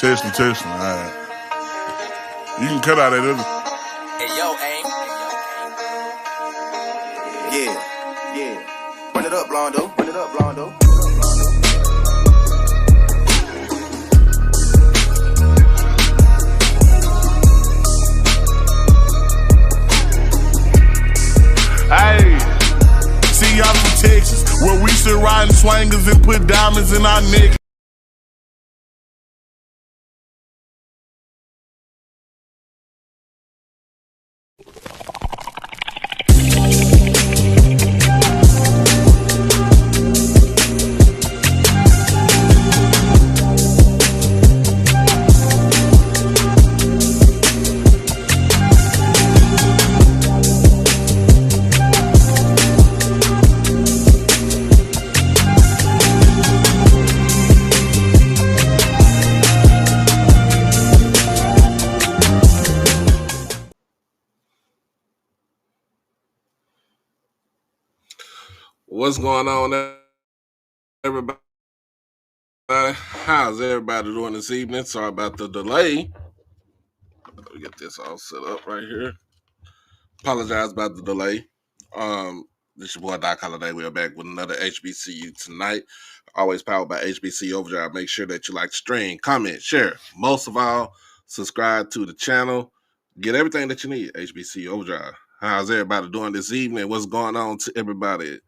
Testing. All right. You can cut out that other. Hey, yo, aim. Yeah. Run it up, Blondo. Hey, see y'all from Texas, where we still riding swangers and put diamonds in our neck. What's going on, everybody? How's everybody doing this evening? Sorry about the delay. Let me get this all set up right here. Apologize about the delay. This is your boy Doc Holiday. We are back with another HBCU tonight. Always powered by HBCU Overdrive. Make sure that you like the stream, comment, share. Most of all, subscribe to the channel. Get everything that you need. HBCU Overdrive. How's everybody doing this evening? What's going on to everybody?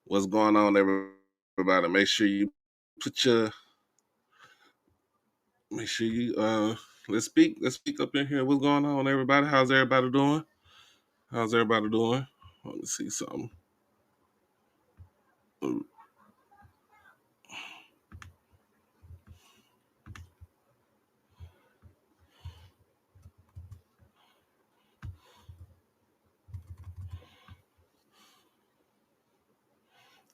What's going on, everybody? Make sure you let's speak up in here. What's going on, everybody? How's everybody doing? Let me see something.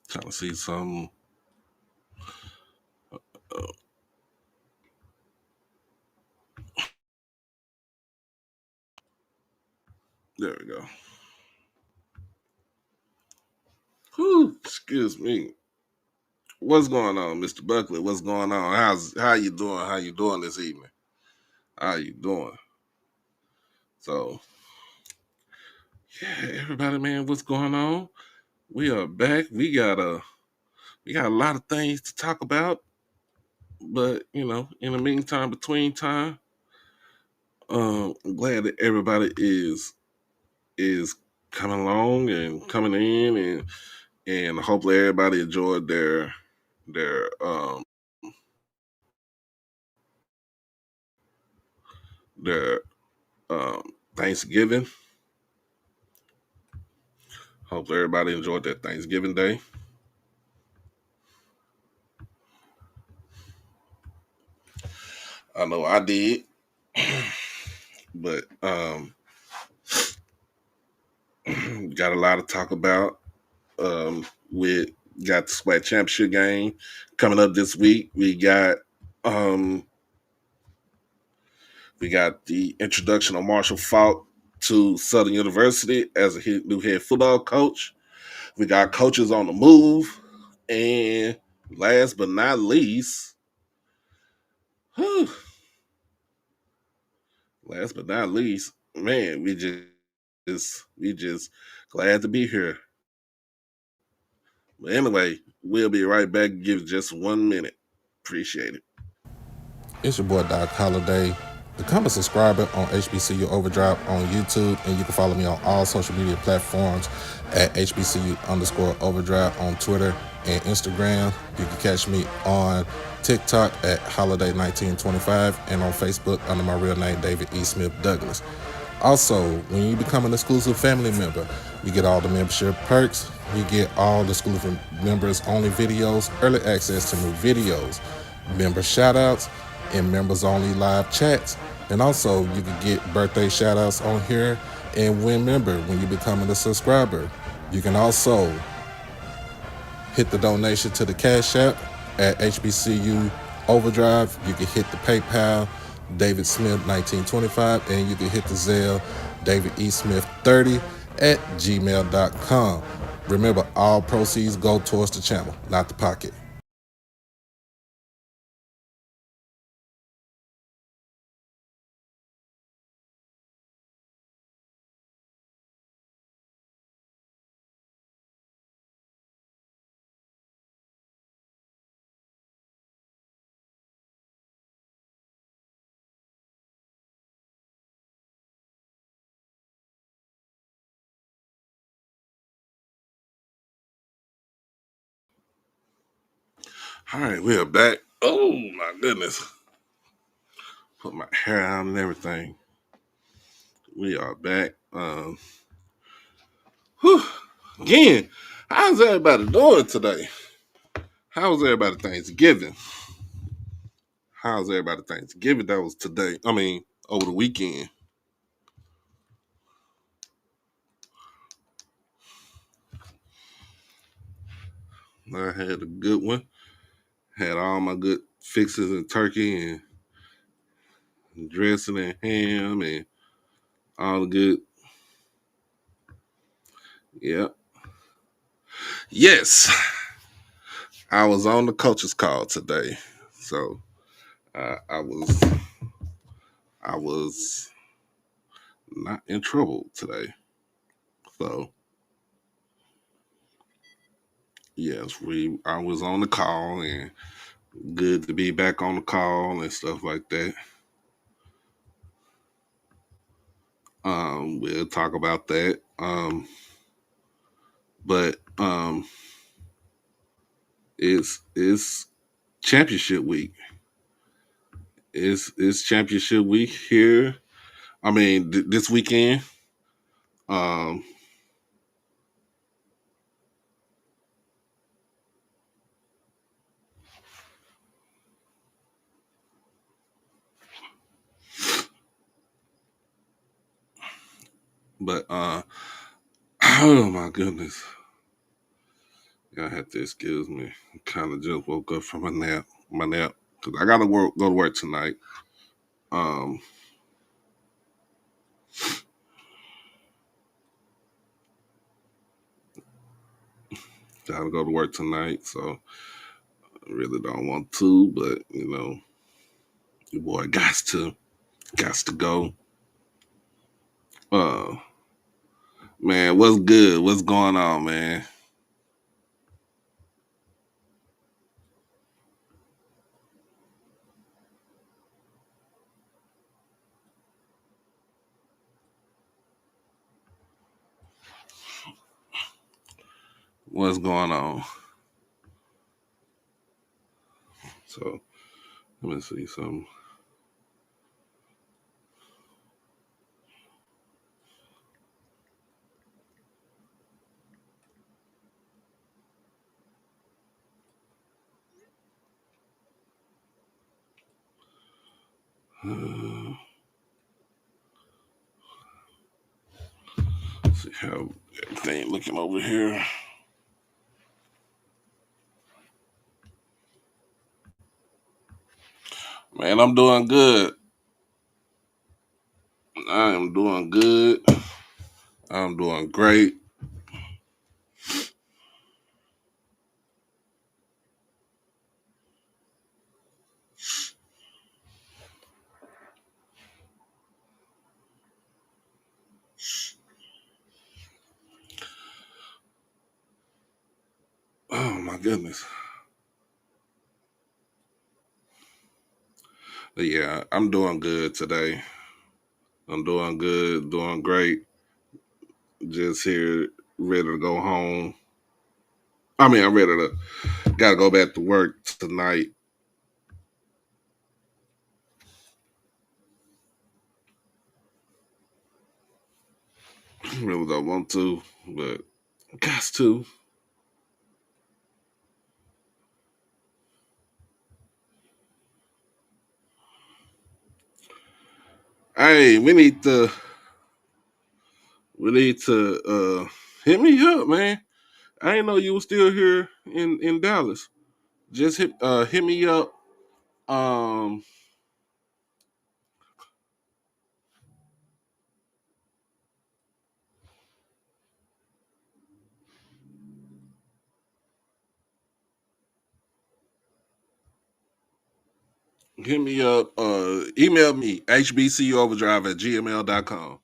Trying to see something. There we go. Whew, excuse me. What's going on, Mr. Buckley? What's going on? How you doing? How you doing this evening? How you doing? So, yeah, everybody, man, what's going on? We are back. We got a lot of things to talk about, but in the meantime, between time, I'm glad that everybody is coming along and coming in, and hopefully everybody enjoyed their Thanksgiving. Hopefully everybody enjoyed their Thanksgiving Day. I know I did, but got a lot to talk about. We got the SWAC championship game coming up this week. We got the introduction of Marshall Faulk to Southern University as a new head football coach. We got coaches on the move, and last but not least, man, we just glad to be here. But anyway, we'll be right back. Give just 1 minute. Appreciate it. It's your boy Doc Holiday. Become a subscriber on HBCU Overdrive on YouTube, and you can follow me on all social media platforms at HBCU_Overdrive on Twitter and Instagram. You can catch me on TikTok at Holiday1925 and on Facebook under my real name, David E. Smith Douglas. Also, when you become an exclusive family member, you get all the membership perks. You get all the exclusive members only videos, early access to new videos, member shoutouts, and members only live chats. And also you can get birthday shout outs on here and win member when you become a subscriber. You can also hit the donation to the Cash App at HBCU Overdrive. You can hit the PayPal David Smith 1925, and you can hit the Zelle David E. Smith 30 at gmail.com. Remember, all proceeds go towards the channel, not the pocket. All right, we are back. Oh my goodness. Put my hair on and everything. We are back. Again, how's everybody doing today? How's everybody Thanksgiving? How's everybody Thanksgiving? That was today. I mean, over the weekend. I had a good one. Had all my good fixes and turkey and dressing and ham and all the good. Yep. Yes. I was on the coach's call today. So I was not in trouble today. So yes, I was on the call and good to be back on the call and stuff like that. We'll talk about that. But it's championship week. It's championship week here. I mean, this weekend. Um, but oh my goodness, y'all have to excuse me. Kind of just woke up from my nap, because I gotta go to work tonight. Um, gotta go to work tonight, so I really don't want to, but your boy got to go. Uh, man, what's good? What's going on, man? What's going on? So let me see something. See how everything looking over here. Man, I'm doing good. I am doing good. I'm doing great. Oh my goodness. But yeah, I'm doing good today. I'm doing good, doing great. Just here, ready to go home. I mean, I'm ready to gotta go back to work tonight. Really don't want to, but got to. Hey, we need to hit me up, man. I didn't know you were still here in Dallas. Just hit me up. Um, Hit me up. Email me hbcoverdrive@gmail.com.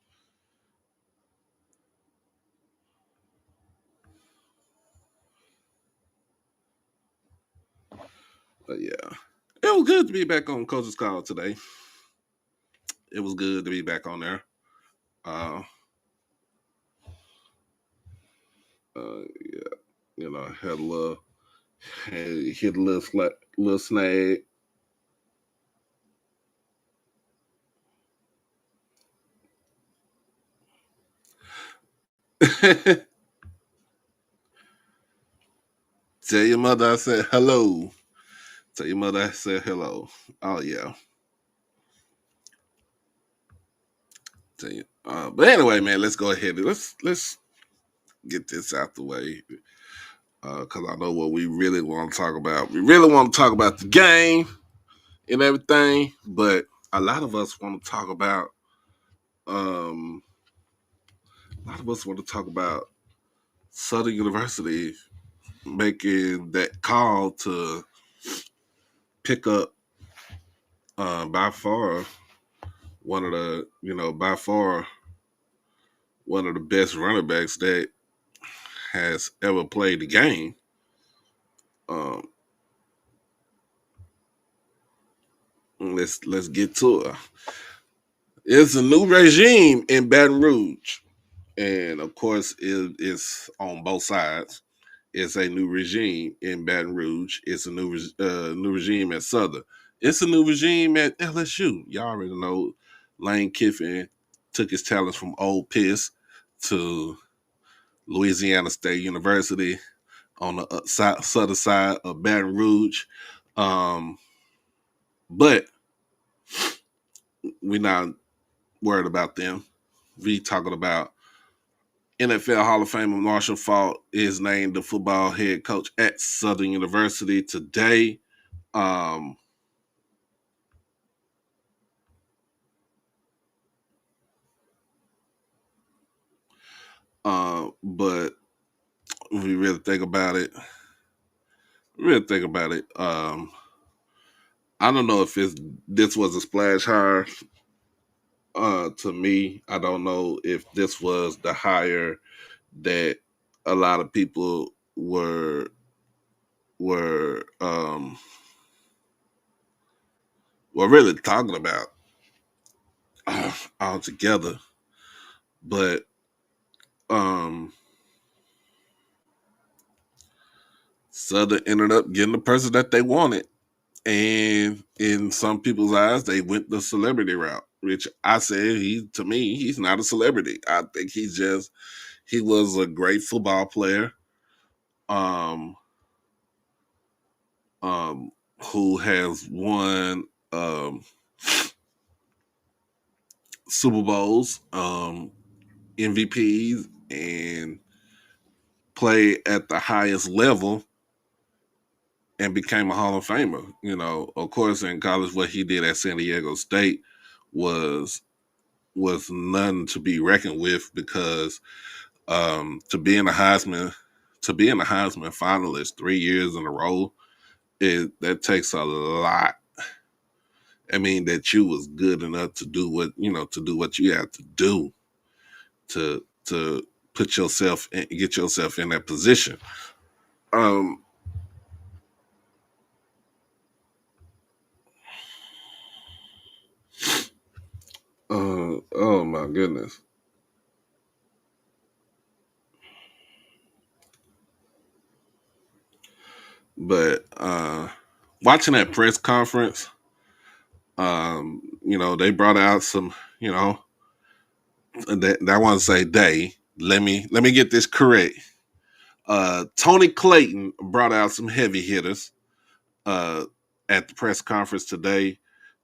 But yeah, it was good to be back on Coach's Call today. It was good to be back on there. Uh, yeah, had a little and hit a little snag. Tell your mother I said hello. Tell your mother I said hello. Oh yeah. Tell you. But anyway, man, let's go ahead and let's get this out the way. Because I know what we really want to talk about. We really want to talk about the game and everything, but a lot of us want to talk about um, a lot of us want to talk about Southern University making that call to pick up by far one of the by far one of the best running backs that has ever played the game. Um, let's get to it. It's a new regime in Baton Rouge, and of course, it's on both sides. It's a new regime in Baton Rouge. It's a new regime at Southern. It's a new regime at LSU. Y'all already know Lane Kiffin took his talents from Old Piss to Louisiana State University on the southern side of Baton Rouge. Um, but we're not worried about them. We talking about NFL Hall of Famer Marshall Faulk is named the football head coach at Southern University today. Um, but if we really think about it, I don't know if this was a splash hire. To me, I don't know if this was the hire that a lot of people were were really talking about altogether. But um, Southern ended up getting the person that they wanted, and in some people's eyes, they went the celebrity route. Which I said, to me, he's not a celebrity. I think he was a great football player. Um, um, who has won Super Bowls, MVPs, and played at the highest level and became a Hall of Famer. Of course, in college, what he did at San Diego State was none to be reckoned with because to be in a Heisman finalist 3 years in a row, that takes a lot. I mean, that you was good enough to do what you have to do to put yourself and get yourself in that position. Um, oh my goodness. But watching that press conference, they brought out some, that I want to say they. Let me get this correct. Tony Clayton brought out some heavy hitters uh, at the press conference today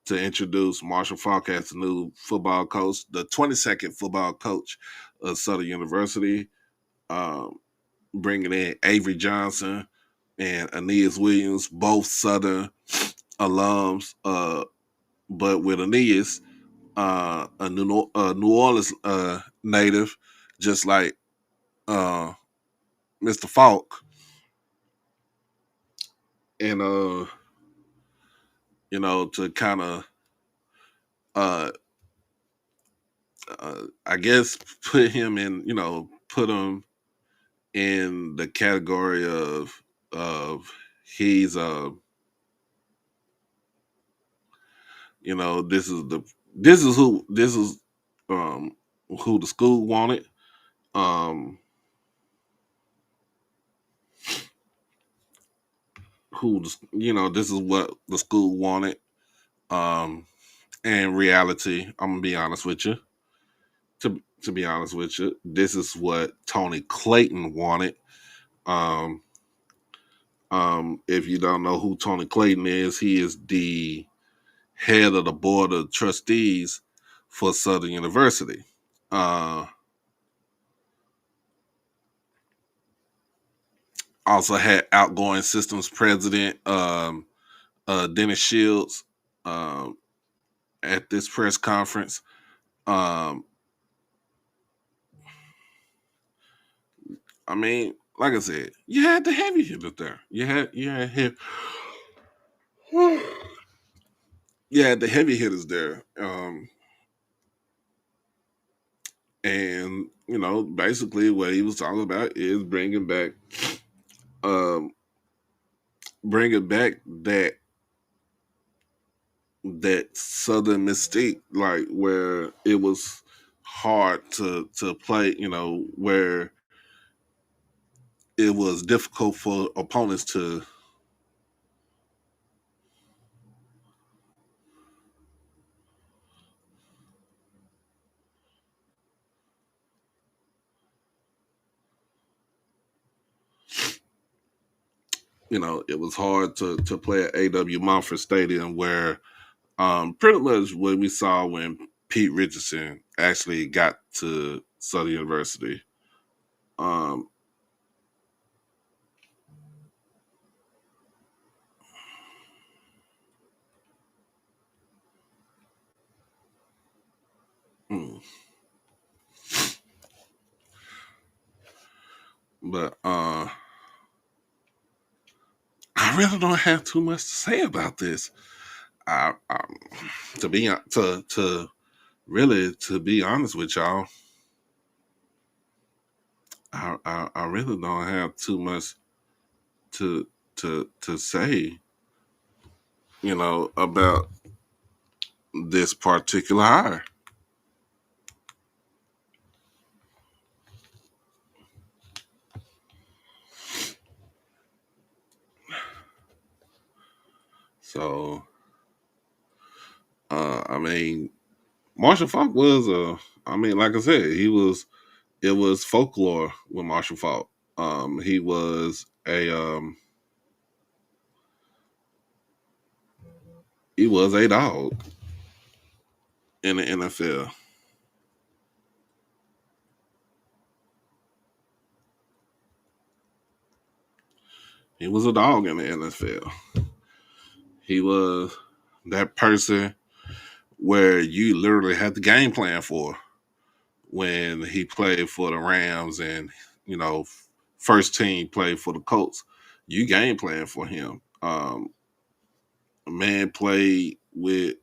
to introduce Marshall Faulk as the new football coach, the 22nd football coach of Southern University, um, bringing in Avery Johnson and Aeneas Williams, both Southern alums, but with Aeneas, a New Orleans native, just like Mr. Faulk, and to kind of uh, I guess put him in the category of he's this is um who the school wanted. Um this is what the school wanted. In reality, I'm gonna be honest with you. To be honest with you, this is what Tony Clayton wanted. Um, if you don't know who Tony Clayton is, he is the head of the board of trustees for Southern University. Also had outgoing systems president Dennis Shields at this press conference. I mean, like I said, you had the heavy hitters there. You had the heavy hitters there. And basically what he was talking about is bringing back that Southern mystique, like where it was hard to play, where it was difficult for opponents to it was hard to play at A.W. Mumford Stadium, where pretty much what we saw when Pete Richardson actually got to Southern University. Um, mm. But I really don't have too much to say about this. To be to be honest with y'all, I really don't have too much to say, about this particular hire. So, I mean, Marshall Faulk was like I said, it was folklore with Marshall Faulk. He was a dog in the NFL. He was a dog in the NFL. He was that person where you literally had the game plan for when he played for the Rams and, first team played for the Colts. You game plan for him. A man played with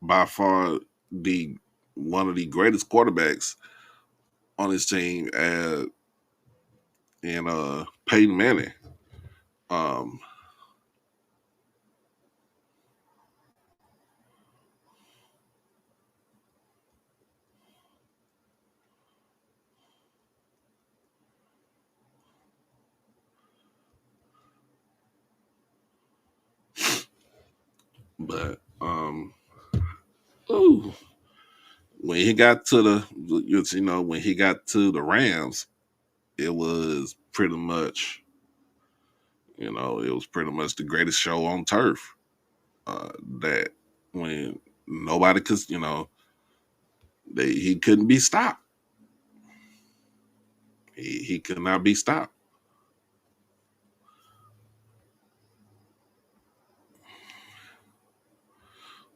by far the one of the greatest quarterbacks on his team in Peyton Manning. Um, but ooh, when he got to when he got to the Rams, it was pretty much the greatest show on turf. That when nobody could, he couldn't be stopped. He could not be stopped.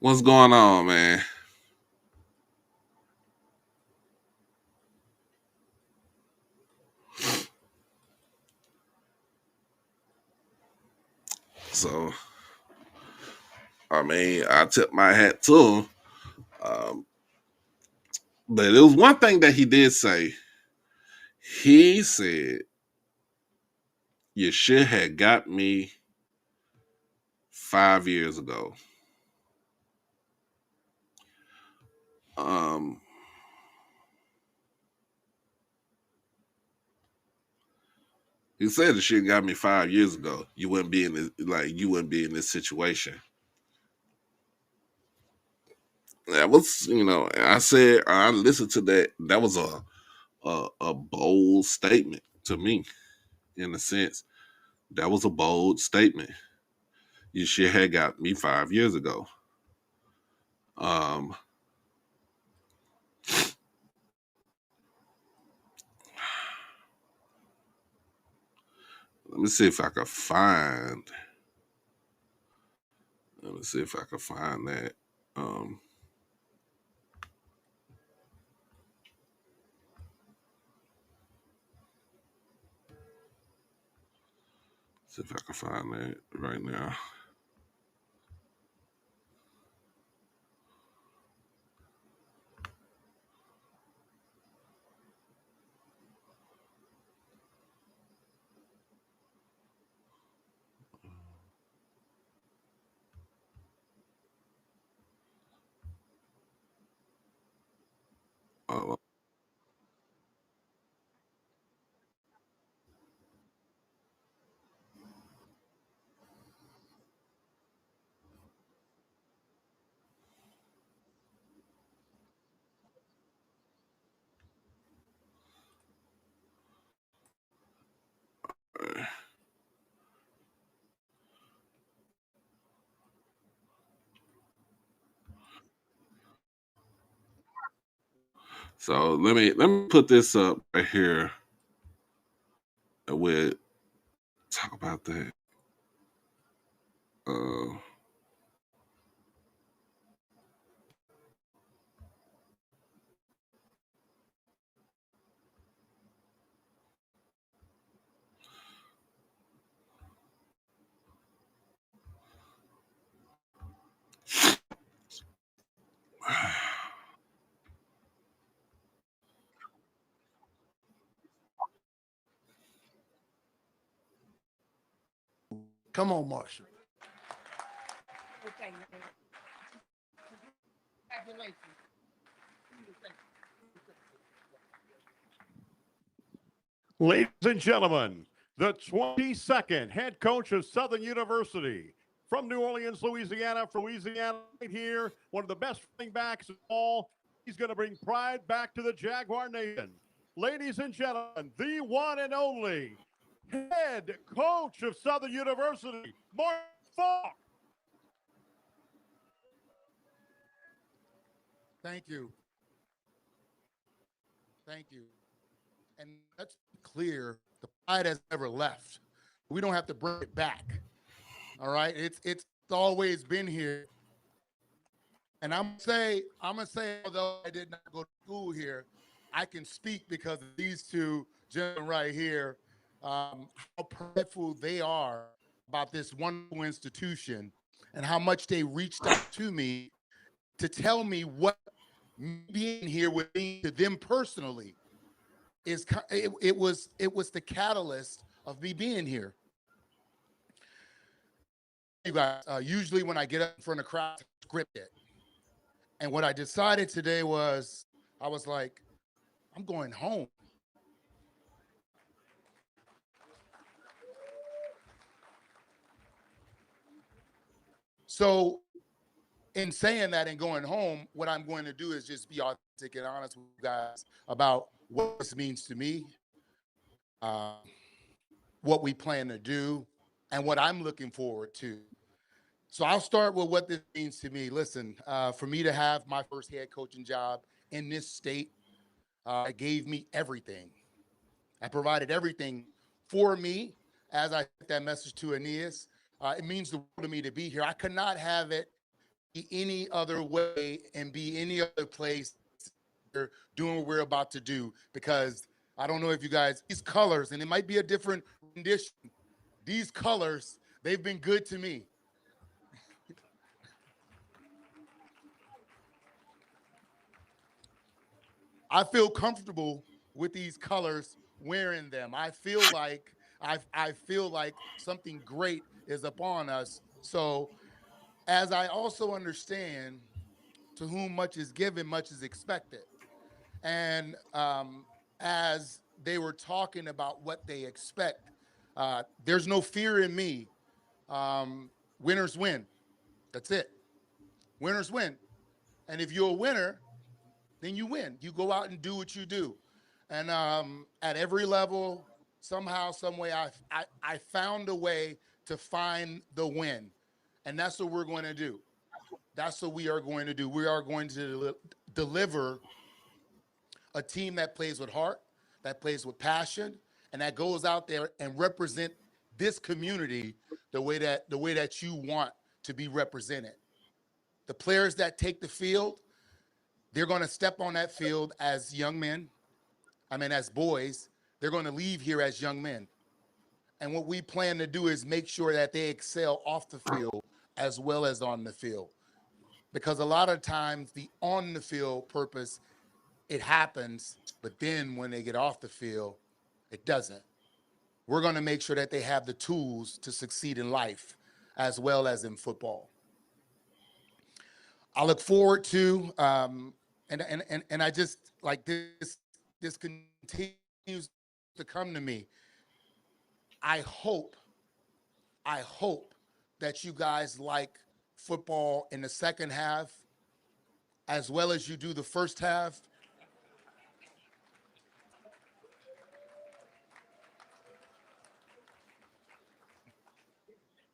What's going on, man? So, I mean, I tip my hat to him. But it was one thing that he did say. He said, "You should have got me 5 years ago." Um, He said the shit got me 5 years ago. You wouldn't be in this, you wouldn't be in this situation. That was, I said I listened to that. That was a bold statement to me, in a sense. That was a bold statement. Your shit had got me 5 years ago. Let me see if I can find. Let me see if I can find that. See if I can find that right now. Uh, so let me put this up right here. We'll talk about that. Uh, Come on, Marshall. Ladies and gentlemen, the 22nd head coach of Southern University from New Orleans, Louisiana, right here, one of the best running backs of all. He's going to bring pride back to the Jaguar Nation. Ladies and gentlemen, the one and only head coach of Southern University, Mark Faulk. Thank you. Thank you. And let's be clear, the pride has never left. We don't have to bring it back. All right. It's always been here. And I'm gonna say, although I did not go to school here, I can speak because of these two gentlemen right here, how prideful they are about this wonderful institution and how much they reached out to me to tell me what me being here would mean to them personally. It was the catalyst of me being here. You guys, usually when I get up in front of crowds, I script it. And what I decided today was, I was like, I'm going home. So in saying that and going home, what I'm going to do is just be authentic and honest with you guys about what this means to me, uh, what we plan to do, and what I'm looking forward to. So I'll start with what this means to me. Listen, for me to have my first head coaching job in this state, it gave me everything. I provided everything for me as I sent that message to Aeneas. It means the world to me to be here. I could not have it be any other way and be any other place doing what we're about to do, because I don't know if you guys, these colors, and it might be a different rendition, these colors, they've been good to me. I feel comfortable with these colors wearing them. I feel like something great is upon us. So as I also understand, to whom much is given, much is expected. And as they were talking about what they expect, There's no fear in me. Winners win. That's it. Winners win. And if you're a winner, then you win. You go out and do what you do. And at every level, somehow, some way, I found a way to find the win. And that's what we're going to do. That's what we are going to do. We are going to deliver a team that plays with heart, that plays with passion, and that goes out there and represent this community the way that you want to be represented. The players that take the field, they're going to step on that field as young men. As boys. They're going to leave here as young men. And what we plan to do is make sure that they excel off the field as well as on the field. Because a lot of times the on the field purpose, it happens, but then when they get off the field, it doesn't. We're going to make sure that they have the tools to succeed in life as well as in football. I look forward to, and I just like this continues to come to me. I hope that you guys like football in the second half as well as you do the first half.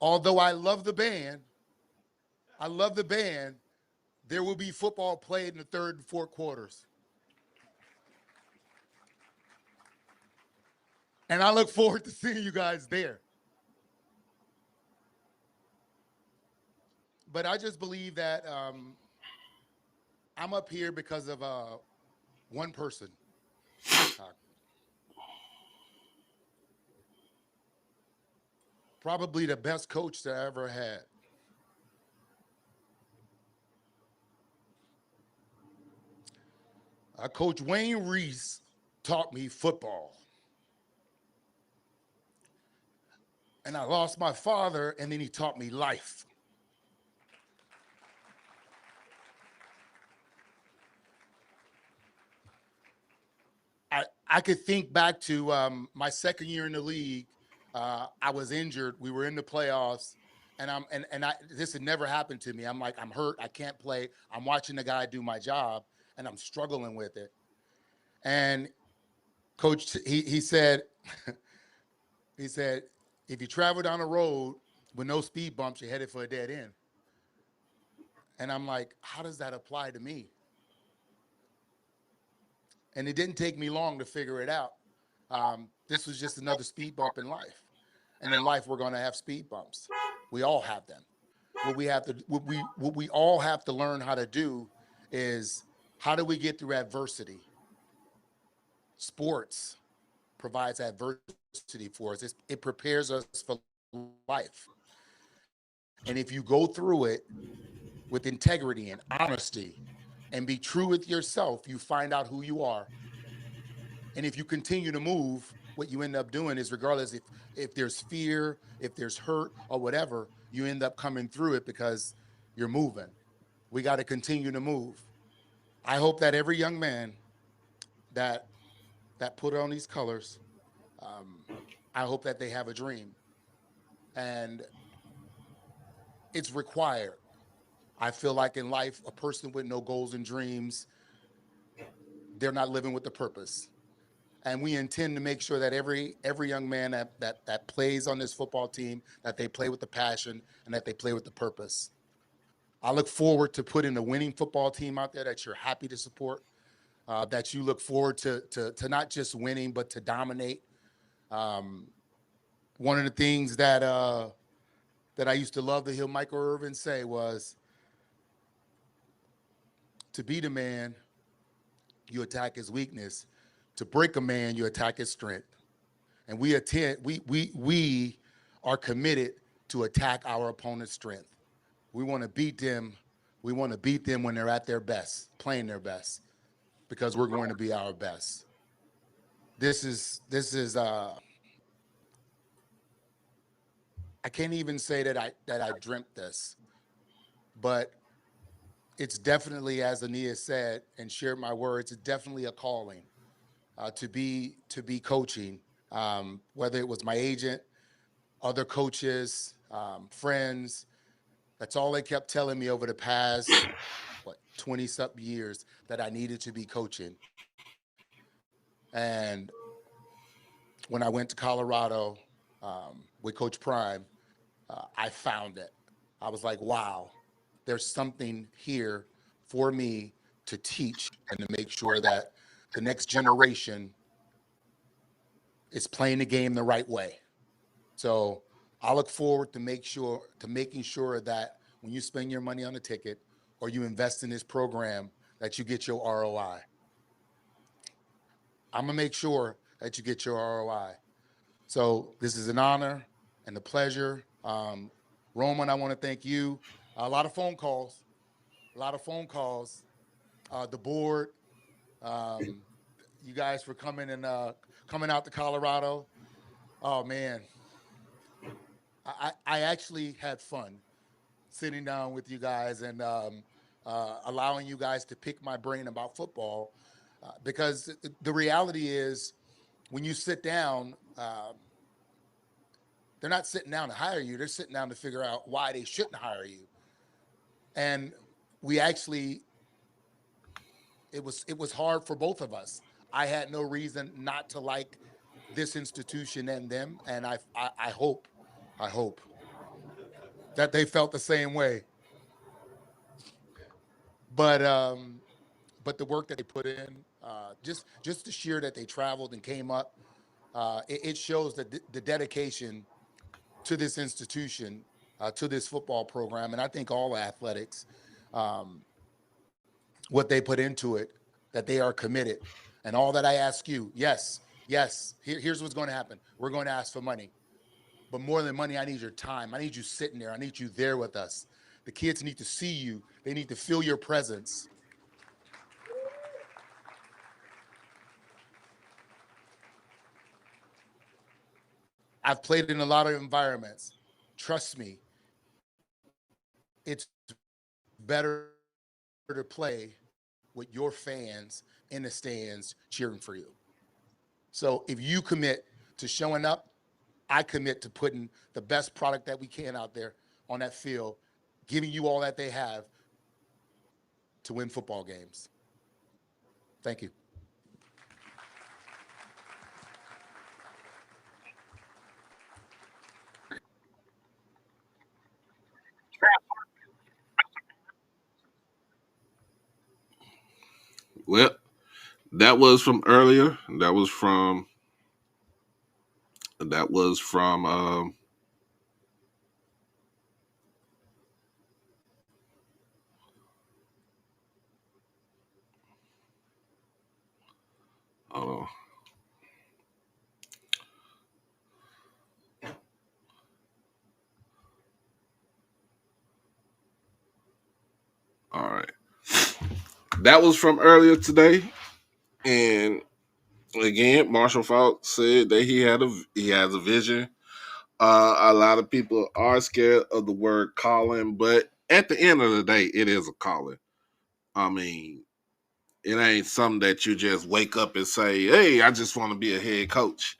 Although I love the band, there will be football played in the third and fourth quarters. And I look forward to seeing you guys there. But I just believe that I'm up here because of one person. Probably the best coach that I ever had. Coach Wayne Reese taught me football. And I lost my father, and then he taught me life. I could think back to my second year in the league. I was injured. We were in the playoffs, and this had never happened to me. I'm like, I'm hurt. I can't play. I'm watching the guy do my job, and I'm struggling with it. And Coach, he said, he said, if you travel down a road with no speed bumps, you're headed for a dead end. And I'm like, how does that apply to me? And it didn't take me long to figure it out. This was just another speed bump in life. And in life, we're going to have speed bumps. We all have them. What we all have to learn how to do is, how do we get through adversity? Sports provides adversity for us. It prepares us for life. And if you go through it with integrity and honesty and be true with yourself, you find out who you are. And if you continue to move, what you end up doing is, regardless if there's fear, if there's hurt or whatever, you end up coming through it because you're moving. We got to continue to move. I hope that every young man that put on these colors, I hope that they have a dream. And it's required. I feel like in life, a person with no goals and dreams, they're not living with the purpose. And we intend to make sure that every young man that plays on this football team, that they play with the passion and that they play with the purpose. I look forward to putting a winning football team out there that you're happy to support, that you look forward to not just winning, but to dominate. One of the things that I used to love to hear Michael Irvin say was, to beat a man, you attack his weakness. To break a man, you attack his strength. And we are committed to attack our opponent's strength. We want to beat them. We want to beat them when they're at their best, playing their best, because we're going to be our best. This is I can't even say that I dreamt this, but it's definitely, as Ania said and shared my words, it's definitely a calling to be coaching. Whether it was my agent, other coaches, friends. That's all they kept telling me over the past, 20-something years, that I needed to be coaching. And when I went to Colorado with Coach Prime, I found it. I was like, wow, there's something here for me to teach and to make sure that the next generation is playing the game the right way. So I look forward to making sure that when you spend your money on a ticket or you invest in this program, that you get your ROI. I'm gonna make sure that you get your ROI. So this is an honor and a pleasure. Roman, I want to thank you. A lot of phone calls, the board, um, you guys for coming and coming out to Colorado. Oh man, I actually had fun sitting down with you guys and allowing you guys to pick my brain about football, because the reality is when you sit down, they're not sitting down to hire you. They're sitting down to figure out why they shouldn't hire you. And we actually, it was hard for both of us. I had no reason not to like this institution and them, and I hope that they felt the same way. But but the work that they put in, just the sheer that they traveled and came up, it shows that the dedication to this institution, to this football program, and I think all athletics, um, what they put into it, that they are committed. And all that I ask you, yes, yes, here's what's going to happen. We're going to ask for money. But more than money, I need your time. I need you sitting there. I need you there with us. The kids need to see you. They need to feel your presence. I've played in a lot of environments. Trust me, it's better to play with your fans in the stands cheering for you. So if you commit to showing up, I commit to putting the best product that we can out there on that field, giving you all that they have to win football games. Thank you. Well, that was from earlier. That was from oh, all right. That was from earlier today, and again, Marshall Faulk said that he has a vision. A lot of people are scared of the word calling, but at the end of the day, it is a calling. I mean, it ain't something that you just wake up and say, "Hey, I just want to be a head coach."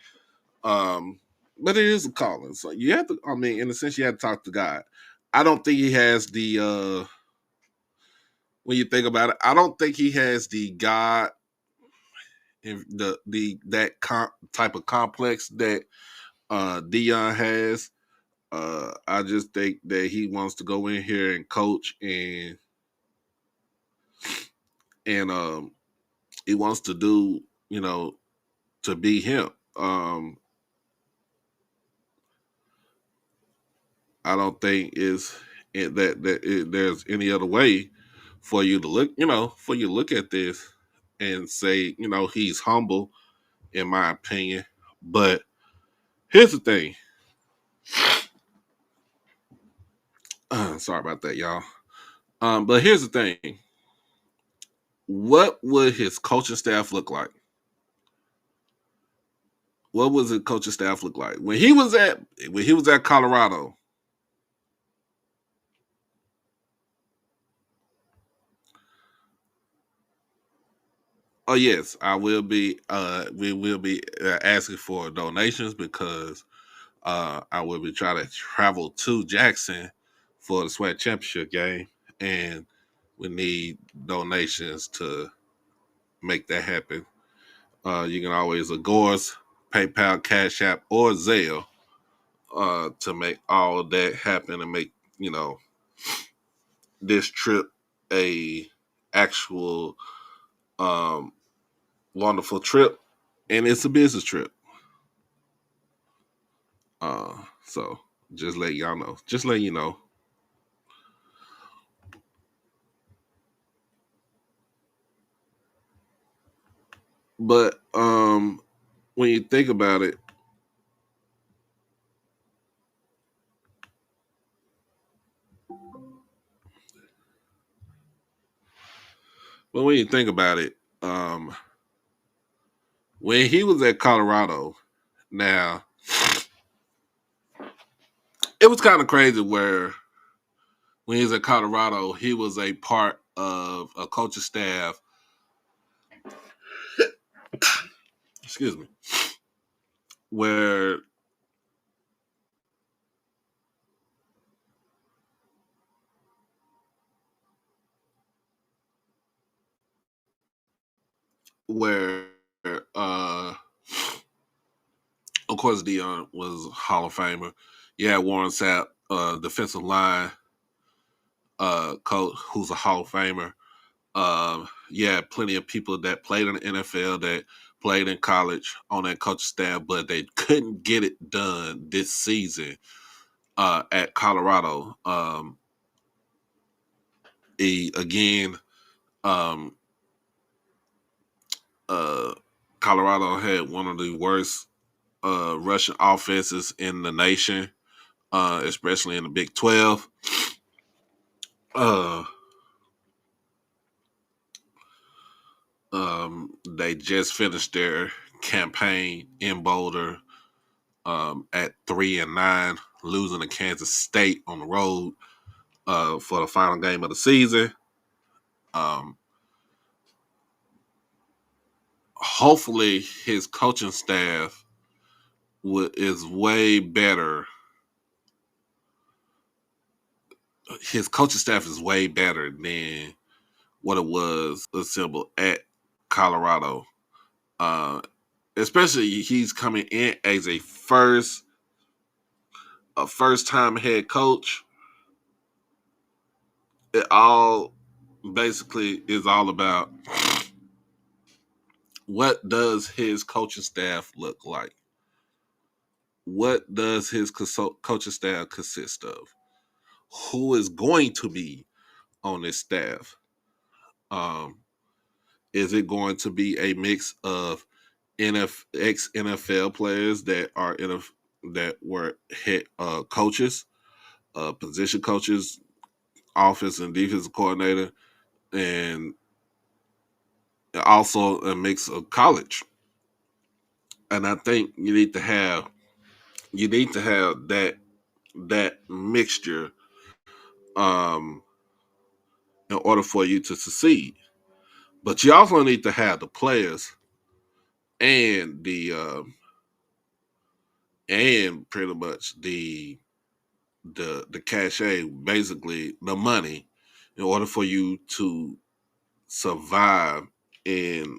Um, but it is a calling, so you have to. I mean, in a sense, you have to talk to God. I don't think he has the. When you think about it, I don't think he has the God and the that type of complex that Dion has. I just think that he wants to go in here and coach and he wants to do, to be him. I don't think there's any other way for you to look, for you to look at this and say, he's humble, in my opinion. But here's the thing. Sorry about that, y'all. But here's the thing. What would his coaching staff look like? What was his coaching staff look like when he was at Colorado? Oh yes, I will be. We will be asking for donations because I will be trying to travel to Jackson for the SWAC championship game, and we need donations to make that happen. You can always Agor's, PayPal, Cash App, or Zelle to make all of that happen and make this trip a actual wonderful trip, and it's a business trip. So just let y'all know. Just let you know. But when you think about it, when he was at Colorado, now it was kind of crazy where when he was at Colorado, he was a part of a coaching staff. Excuse me, where where uh of course Dion was a Hall of Famer. Yeah, Warren Sapp, defensive line coach who's a Hall of Famer. Yeah, plenty of people that played in the NFL, that played in college on that coaching staff, but they couldn't get it done this season at Colorado. Again, Colorado had one of the worst rushing offenses in the nation, especially in the Big 12. They just finished their campaign in Boulder at 3-9, losing to Kansas State on the road for the final game of the season. Hopefully, his coaching staff is way better. His coaching staff is way better than what it was assembled at Colorado. Especially he's coming in as a first time head coach. It all basically is all about what does his coaching staff look like? What does his coaching staff consist of? Who is going to be on this staff? Is it going to be a mix of ex NFL players that are that were head coaches, position coaches, offense and defensive coordinator, and also a mix of college? And I think you need to have that mixture in order for you to succeed. But you also need to have the players and and pretty much the cachet, basically the money, in order for you to survive in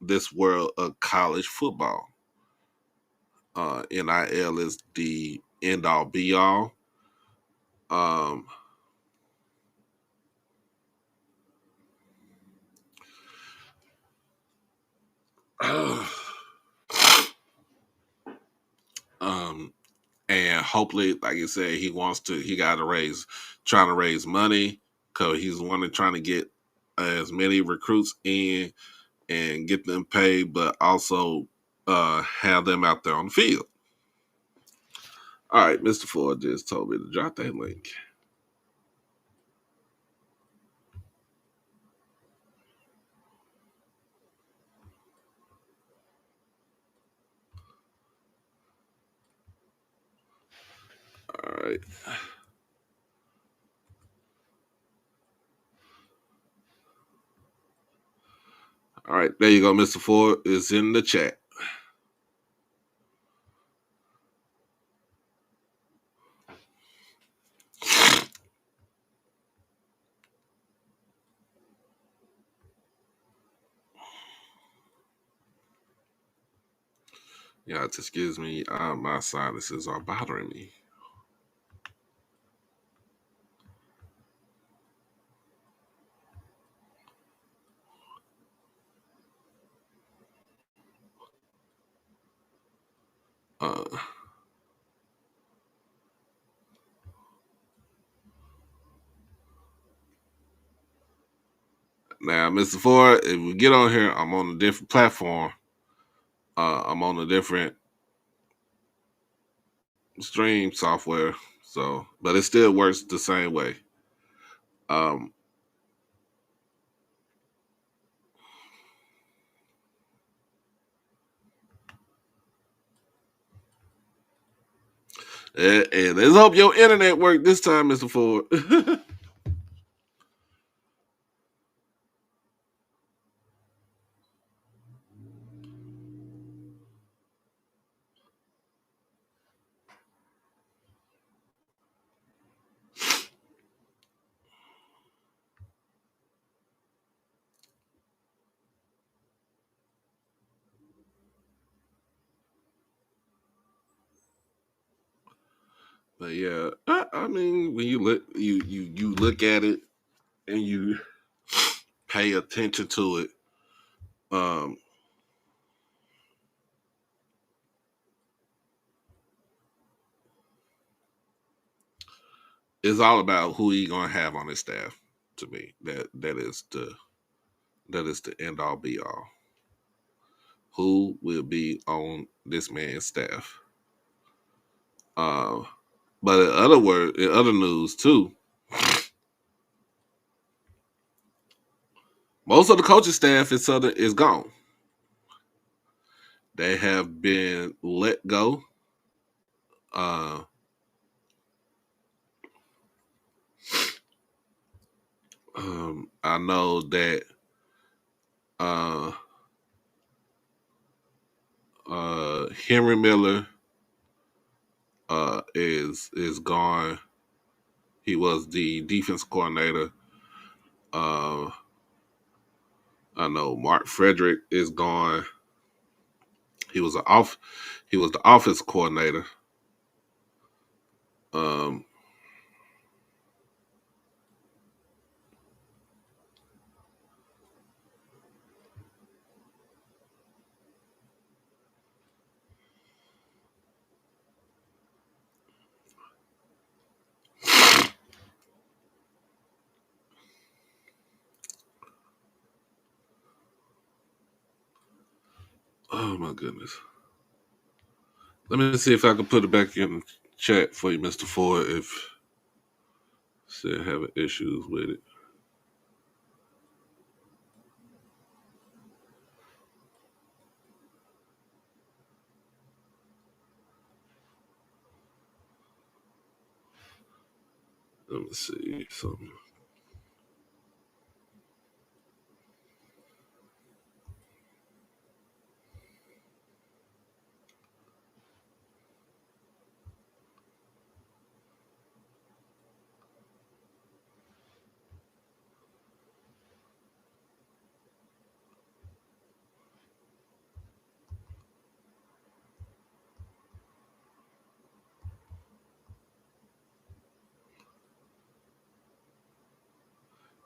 this world of college football. NIL is the end all be all. And hopefully, like I said, trying to raise money because he's trying to get as many recruits in and get them paid, but also have them out there on the field. All right, Mr. Ford just told me to drop that link. All right. All right, there you go, Mr. Ford. It's in the chat. Yeah, excuse me. My sinuses are bothering me. Uh, Now, Mr. Ford, if we get on here, I'm on a different platform. I'm on a different stream software. So, but it still works the same way. Um, and let's hope your internet worked this time, Mr. Ford. But yeah, I mean, when you look at it and you pay attention to it, um, it's all about who he gonna have on his staff. To me, that is the end all be all. Who will be on this man's staff? Uh, but in other news too, most of the coaching staff in Southern is gone. They have been let go. Uh, I know that uh, Henry Miller is gone. He was the defense coordinator. Uh, I know Mark Frederick is gone. He was he was the office coordinator. Um, oh my goodness. Let me see if I can put it back in chat for you, Mr. Ford, if still having issues with it. Let me see something.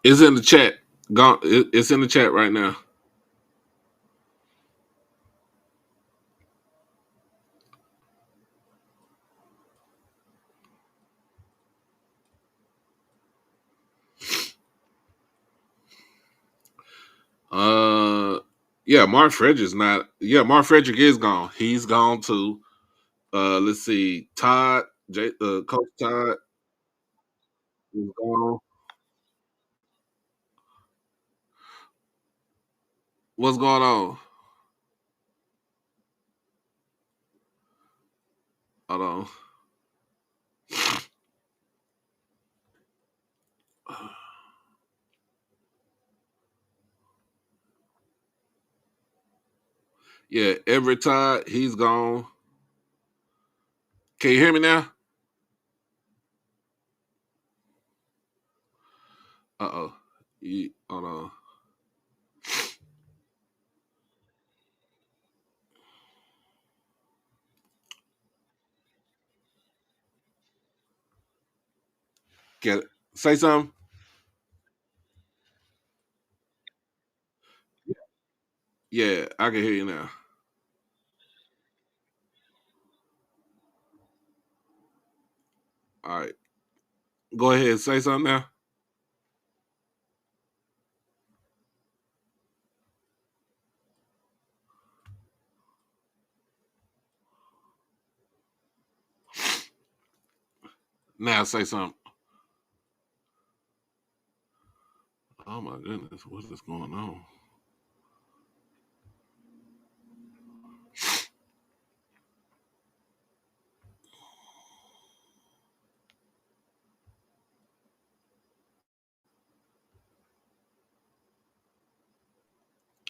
It's in the chat. It's in the chat right now. Uh, yeah, Mark Frederick's not. Yeah, Mark Frederick is gone. He's gone too. Let's see. Coach Todd is gone. What's going on? Hold on. Yeah, every Todd, he's gone. Can you hear me now? Uh-oh. Hold on. Okay, say something. Yeah, I can hear you now. All right, go ahead. Say something now. Now say something. Oh my goodness, what is going on?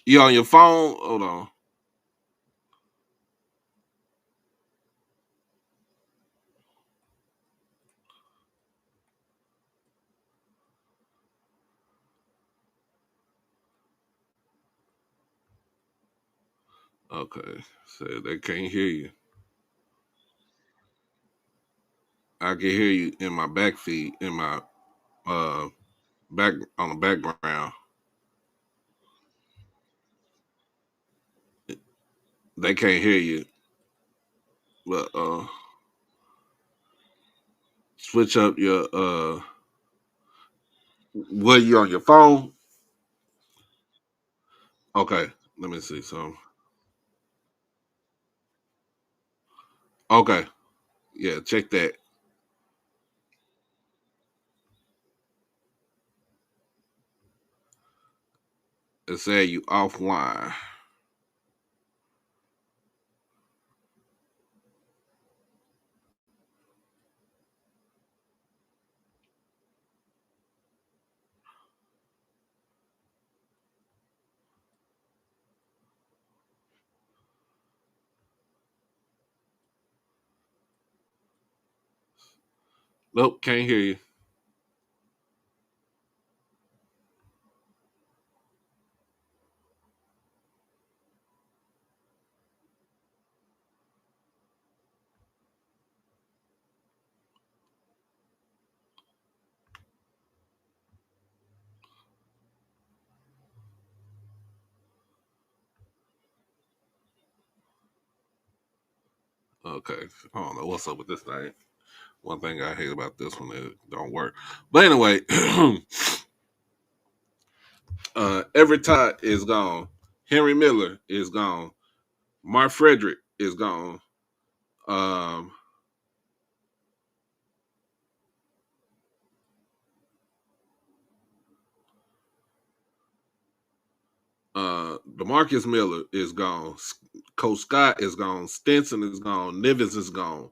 You on your phone? Hold on. Okay, so they can't hear you. I can hear you in my back feed, in my uh back on the background. They can't hear you, but switch up your what you on your phone? Okay, let me see some. Okay, yeah, check that. It said you offline. Nope, can't hear you. Okay, I don't know what's up with this thing. One thing I hate about this one is it don't work. But anyway, every Todd is gone. Henry Miller is gone. Mark Frederick is gone. Um, Demarcus Miller is gone. Coach Scott is gone. Stinson is gone. Nivens is gone.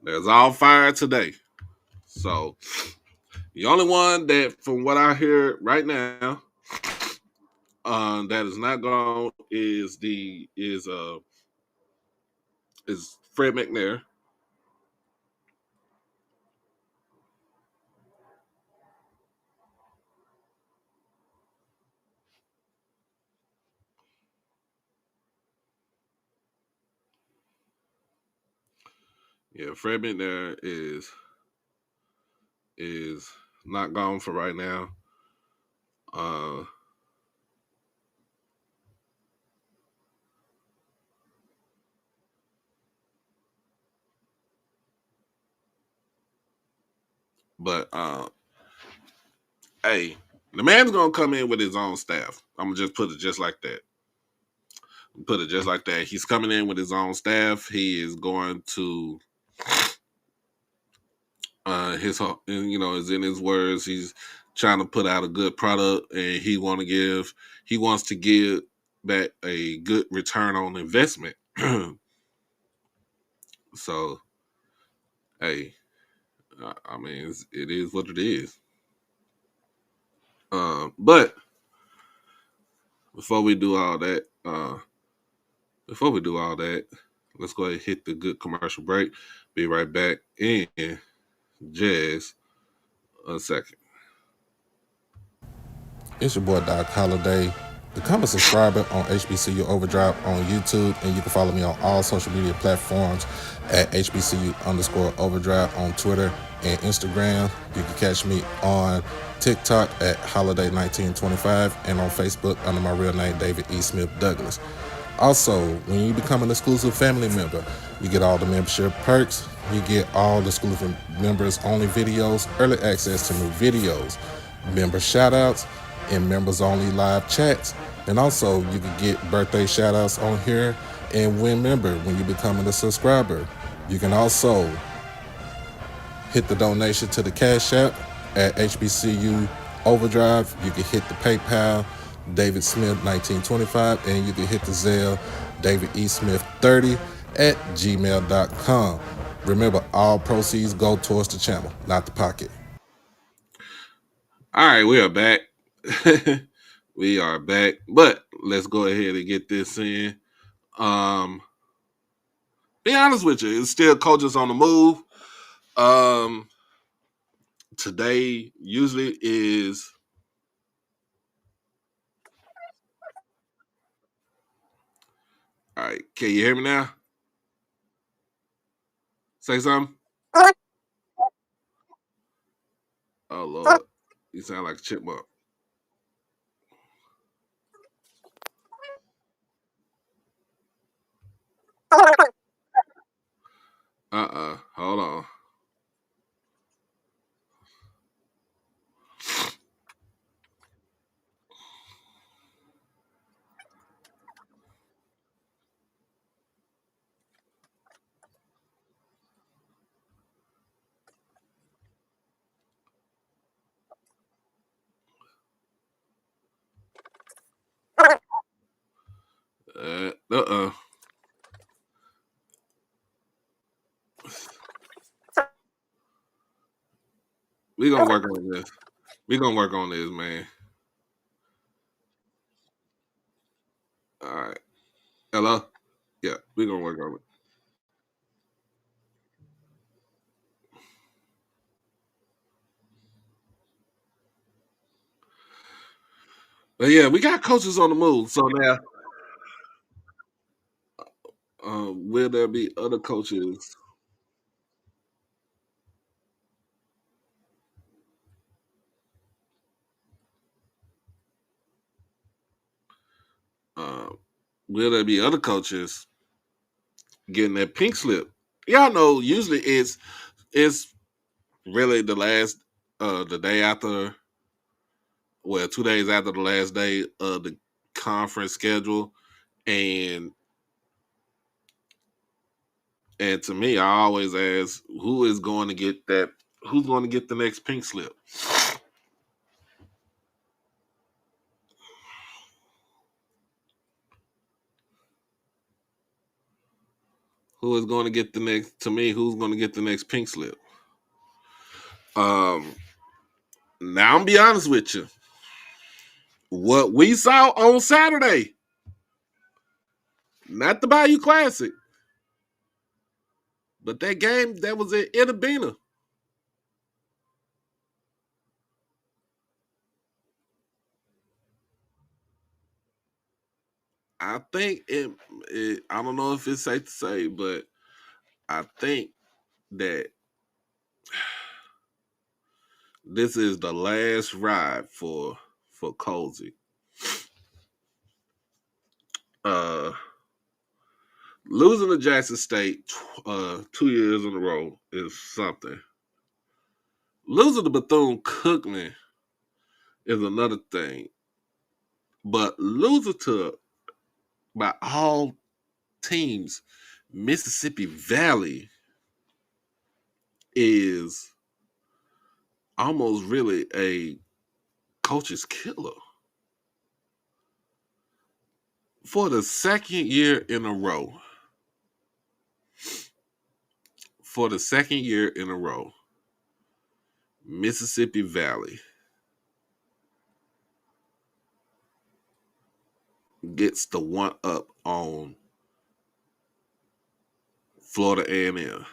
There's all fired today. So the only one that, from what I hear right now, that is not gone is Fred McNair. Yeah, Fred McNair is not gone for right now. Uh, but hey, the man's gonna come in with his own staff. I'm gonna just put it just like that. Put it just like that. He's coming in with his own staff. He is going to is in his words. He's trying to put out a good product, and he wants to give back a good return on investment. So, hey, I mean, it is what it is. But before we do all that, let's go ahead and hit the good commercial break. Be right back in just a second. It's your boy Doc Holiday. Become a subscriber on HBCU Overdrive on YouTube, and you can follow me on all social media platforms at HBCU_Overdrive on Twitter and Instagram. You can catch me on TikTok at Holiday1925 and on Facebook under my real name, David E. Smith Douglas. Also, when you become an exclusive family member, you get all the membership perks. You get all the exclusive members only videos, early access to new videos, member shoutouts, and members only live chats. And also, you can get birthday shoutouts on here and win member when you become a subscriber. You can also hit the donation to the Cash App at HBCU Overdrive. You can hit the PayPal, David Smith 1925, and you can hit the Zelle, David E. Smith 30 at gmail.com. Remember, all proceeds go towards the channel, not the pocket. All right, we are back. We are back, but let's go ahead and get this in. Be honest with you, it's still coaches on the move. Today usually is all right. Can you hear me now? Say something. Oh Lord, you sound like a chipmunk. Hold on. We gonna work on this. We gonna work on this, man. All right. Hello. Yeah, we gonna work on it. But yeah, we got coaches on the move. So now, will there be other coaches? Uh, will there be other coaches getting that pink slip? Y'all know usually it's really the last the day after, well, 2 days after the last day of the conference schedule, and to me, I always ask who is going to get that, who's going to get the next pink slip. Who is going to get the next? To me, who's going to get the next pink slip? Now I'm gonna be honest with you. What we saw on Saturday, not the Bayou Classic, but that game that was at Itabena. I think I don't know if it's safe to say, but I think that this is the last ride for Cozy. Losing to Jackson State 2 years in a row is something. Losing to Bethune-Cookman is another thing. But losing to, by all teams, Mississippi Valley is almost really a coach's killer. For the second year in a row, Mississippi Valley gets the one up on Florida A&M.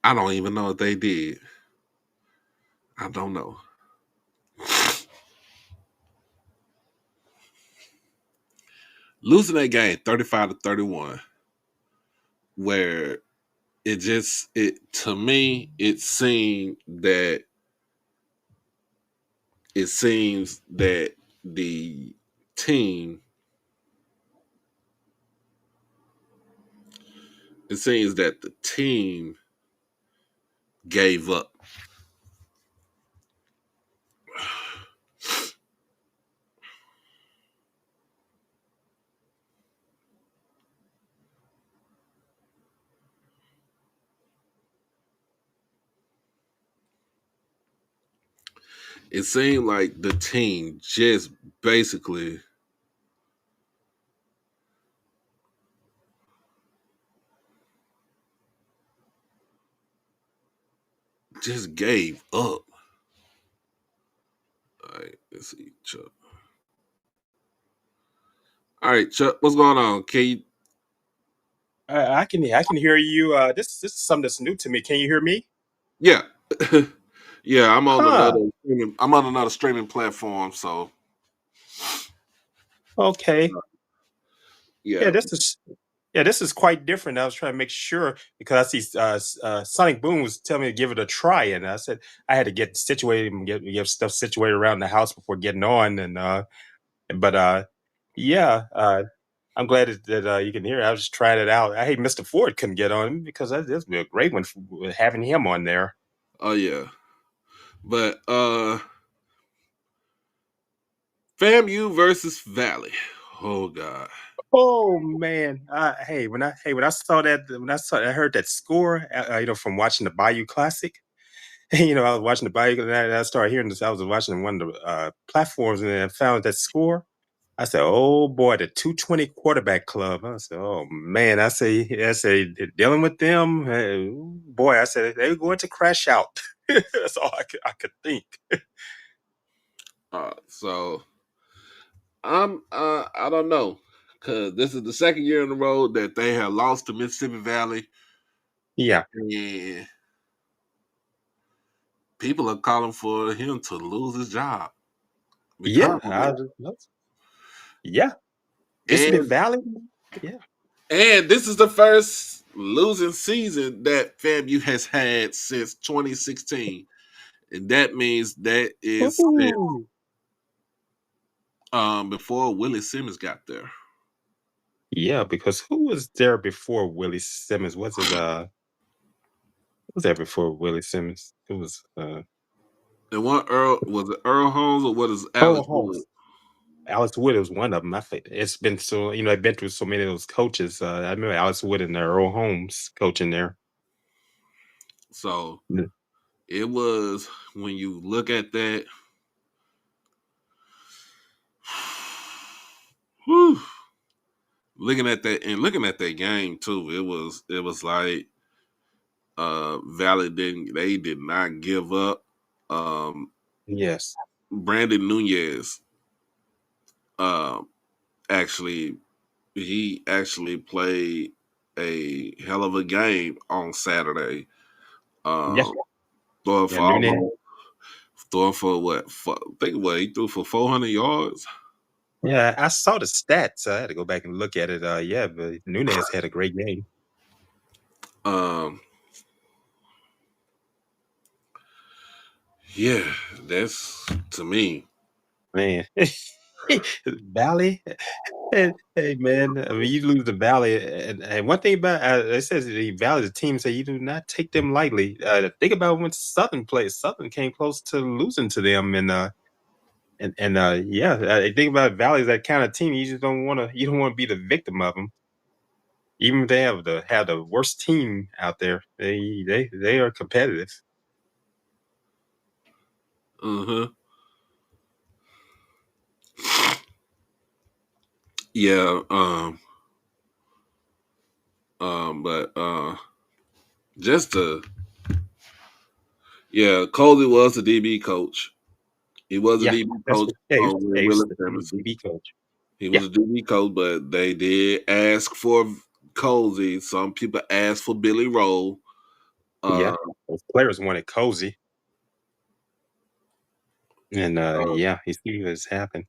I don't even know if they did. I don't know. losing that game 35-31, where it to me it seems that the team it seems that the team gave up. It seemed like the team just basically just gave up. All right, let's see, Chuck. All right, Chuck, what's going on? Can you? I can hear you. This is something that's new to me. Can you hear me? Yeah, yeah. Huh. I'm on another streaming platform, so Okay. Yeah, yeah. this is quite different. I was trying to make sure because I see Sonic Boom was telling me to give it a try, and I said I had to get situated and get stuff situated around the house before getting on. And but yeah, I'm glad that you can hear it. I was just trying it out. I hate Mr. Ford couldn't get on because this would be a great one for having him on there. Oh yeah, but FAMU versus Valley. Oh God. Oh man! When I saw that I heard that score, from watching the Bayou Classic. I was watching the Bayou, and I started hearing this. I was watching one of the platforms, and I found that score. I said, "Oh boy, the 220 quarterback club." I said, "Oh man!" I say, dealing with them, boy. I said they're going to crash out. That's all I could think. So I don't know, because this is the second year in a row that they have lost to Mississippi Valley, Yeah, and people are calling for him to lose his job because yeah, of it. yeah. Mississippi And Valley. Yeah. and this is the first losing season that FAMU has had since 2016, and that means that is Ooh. before Willie Simmons got there. Yeah, because who was there before Willie Simmons? Who was there before Willie Simmons? It was And what was it, Earl Holmes, or what is Earl Alex Wood? Holmes. Alex Wood was one of them. It's been so I've been through so many of those coaches. I remember Alex Wood and Earl Holmes coaching there. So Mm. it was, when you look at that, whew, looking at that game too, it was like Valley did not give up. Um, Yes. Brandon Nunez, um, actually he actually played a hell of a game on Saturday. Yeah. Um, throwing Yeah. for Nunez. almost throwing for what? I think what he threw for 400 yards. Yeah, I saw the stats. I had to go back and look at it. Yeah, but Nunez had a great game. Um, yeah, that's to me. Man. Valley. Hey, man, I mean, you lose the Valley, and one thing about it says the Valley, the team say you do not take them lightly. Think about when Southern played. Southern came close to losing to them, yeah, I think about Valley as that kind of team. You just don't want to. You don't want to be the victim of them, even if they have the worst team out there. They are competitive. Uh huh. Yeah. But just to yeah, Coley was the DB coach. He was a Yeah, DB that's coach what. Yeah, with he was Willis the Simmons. DB coach. He Yeah, was a DB coach, but they did ask for Coley. Some people asked for Billy Rowe. yeah. Uh, Those players wanted Cozy, and uh, yeah, he see what's happened.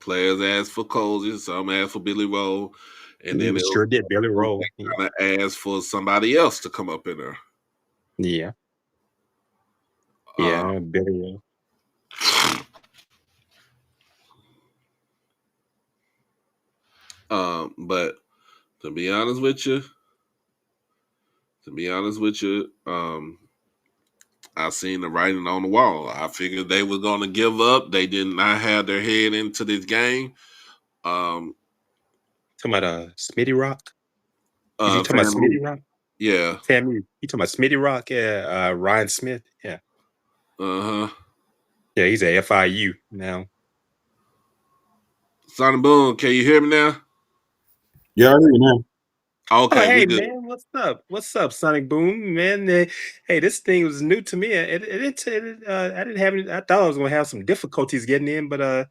Players asked for Cozy, some asked for Billy Roll, and then We sure did. Billy Roll. kind of asked for somebody else to come up in there. Yeah. Uh, Yeah, Billy Roll. but to be honest with you, I seen the writing on the wall. I figured they were going to give up. They did not have their head into this game. Talking about Smitty Rock? Is you talking about Family, Smitty Rock? yeah. Family, you talking about Smitty Rock? Yeah, Ryan Smith. Yeah. Uh huh. Yeah, he's at FIU now. Sonny Boone, can you hear me now? Yeah, I hear you now. Oh, Okay, we hey good. man, what's up? What's up, Sonic Boom? Man, hey, this thing was new to me. I didn't have any, I thought I was gonna have some difficulties getting in, but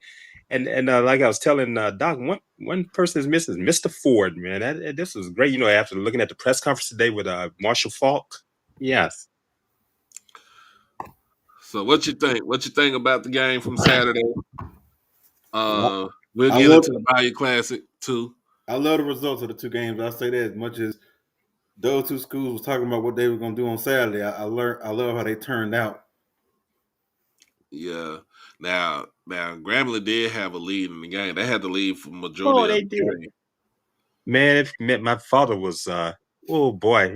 and like I was telling Doc, one person is missing is Mr. Ford, man. This was great, after looking at the press conference today with Marshall Faulk. Yes. So what you think? What you think about the game from Saturday? We'll I get love into the Bayou Classic too. I love the results of the two games. I'll say that as much as those two schools was talking about what they were going to do on Saturday. I love how they turned out. Yeah. Now Grambling did have a lead in the game. They had the lead for majority Oh, of they the did. game. Man, my father was oh boy,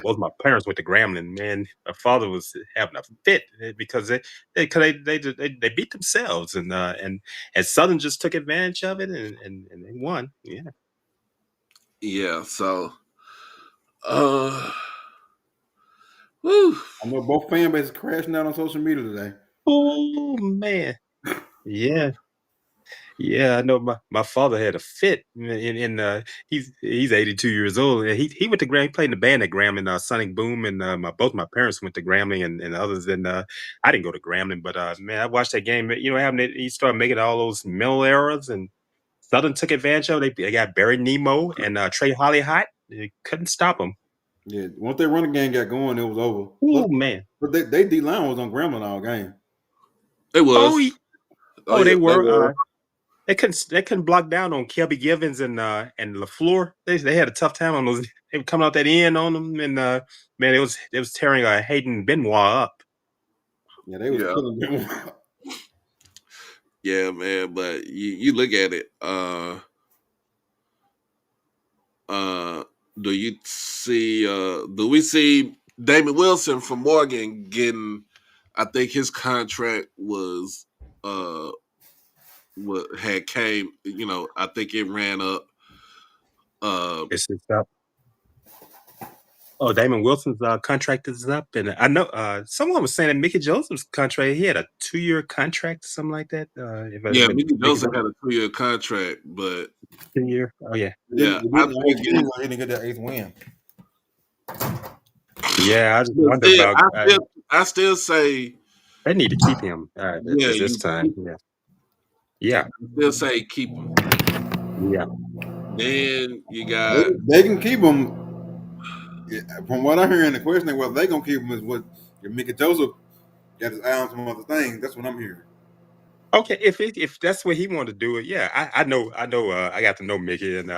both my parents went to Grambling. Man, my father was having a fit because they beat themselves and Southern just took advantage of it and they won. Yeah. Yeah. So, whew. I know both fan bases crashing out on social media today. Oh man. Yeah. Yeah, I know my father had a fit he's 82 years old. And he went to Graham, he played in the band at Grambling, Sonic Boom, and both my parents went to Grambling and others. And I didn't go to Grambling, but man, I watched that game. Having it, he started making all those mental errors, and Southern took advantage of it. They got Barry Nemo and Trey Holly hot. They couldn't stop them. Yeah, once their running game got going, it was over. Plus, Oh man. but they D line was on Grambling all game. It Oh, was. Oh oh, they yeah, they were. were. They couldn't block down on Kelby Givens and LaFleur. They had a tough time on those. They were coming out that end on them, and man, it was tearing Hayden Benoit up. Yeah, they was Yeah. killing them. Yeah, man. But you look at it. Do you see? Do we see Damon Wilson from Morgan getting? I think his contract was what had came. I think it ran up. It's up. Oh, Damon Wilson's contract is up, and I know someone was saying that Mickey Joseph's contract. He had a 2-year contract, something like that. Yeah, Mickey Joseph had a 2-year contract, but 2-year. Oh yeah, yeah, I think he didn't get that 8th win. yeah. I just wonder about. I still say They need to keep him yeah, this time. Yeah, yeah, still say keep him. yeah. Then you got They can keep him. From what I'm hearing, the question is whether they gonna keep him is what if Mickey Joseph got his eye on some other things. That's what I'm hearing. Okay, if that's what he wanted to do it, yeah, I know. I got to know Mickey, and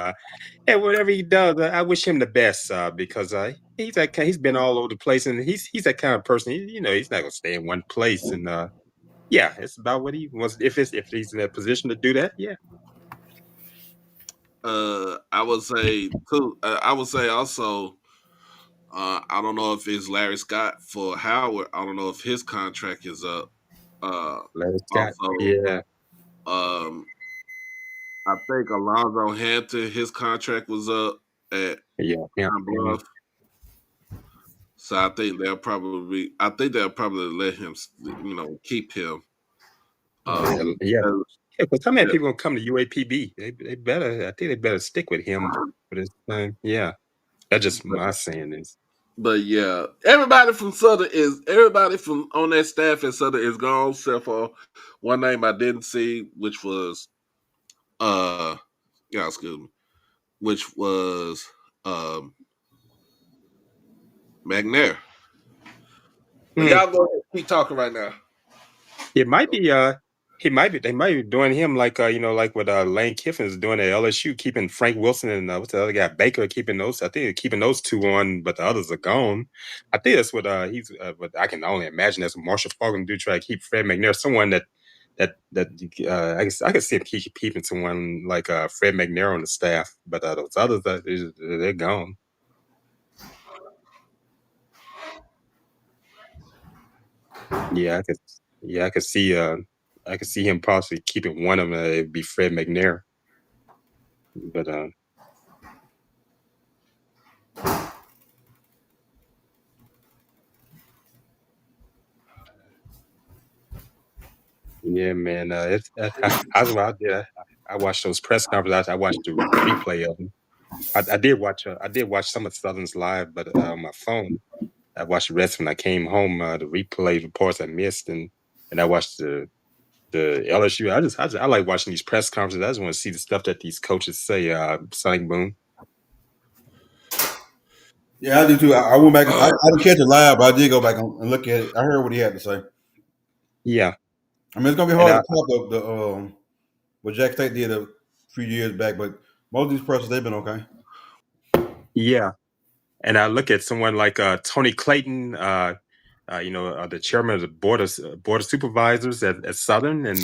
whatever he does, I wish him the best because he's been all over the place, and he's that kind of person. He's not gonna stay in one place, and yeah, it's about what he wants. If he's in a position to do that, yeah. I would say too. I would say also. I don't know if it's Larry Scott for Howard. I don't know if his contract is up. Larry Scott, Also, yeah, I think Alonzo Hampton, his contract was up at yeah, Pine Bluff. So I think they'll probably let him, keep him. yeah. Because how many people gonna come to UAPB? They better. I think they better stick with him for this time. Yeah, that's just my saying is. But yeah, everybody from on that staff at Southern is gone, except for one name I didn't see, which was excuse me, which was McNair. But y'all go ahead and keep talking right now. It might be They might be doing him like like what Lane Kiffin's doing at LSU, keeping Frank Wilson and what's the other guy, Baker, keeping those. I think they're keeping those two on, but the others are gone. I think that's what he's. But I can only imagine that's what Marshall Faulk do, try to keep Fred McNair, someone that I can see him keeping someone like Fred McNair on the staff, but those others they're gone. Yeah, I could see him possibly keeping one of them. It'd be Fred McNair, but yeah, man. I watched those press conferences. I watched the replay of them. I did watch some of Southern's live, but on my phone. I watched the rest when I came home. The replay reports I missed, and I watched the LSU. I like watching these press conferences. I just want to see the stuff that these coaches say. Sonny Boom. Yeah, I do too. I went back. I didn't catch it live, but I did go back and look at it. I heard what he had to say. Yeah, I mean, it's gonna be and hard to top the what Jack State did a few years back, but most of these pressers they've been okay. yeah, and I look at someone like Tony Clayton. The chairman of the board of supervisors at Southern, and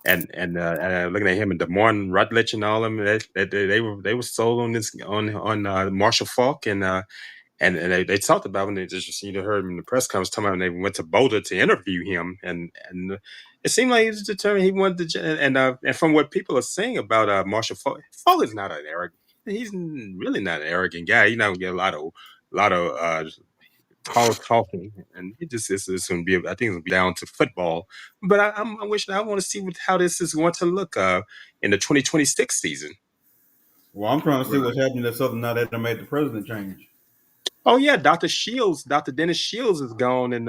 looking at him and Damorne Rutledge and all of them, they were sold on this on Marshall Faulk, and they talked about when they just heard him in the press conference talking about when they went to Boulder to interview him, and it seemed like he was determined he wanted to, and from what people are saying about Marshall Faulk is not an arrogant. He's really not an arrogant guy. You know, get a lot of tall talking, and it's going to be. I think it's going to be down to football. But I want to see how this is going to look in the 2026 season. Well, I'm trying to see what's happening at Southern now that they made the president change. Oh yeah, Dr. Dennis Shields is gone, and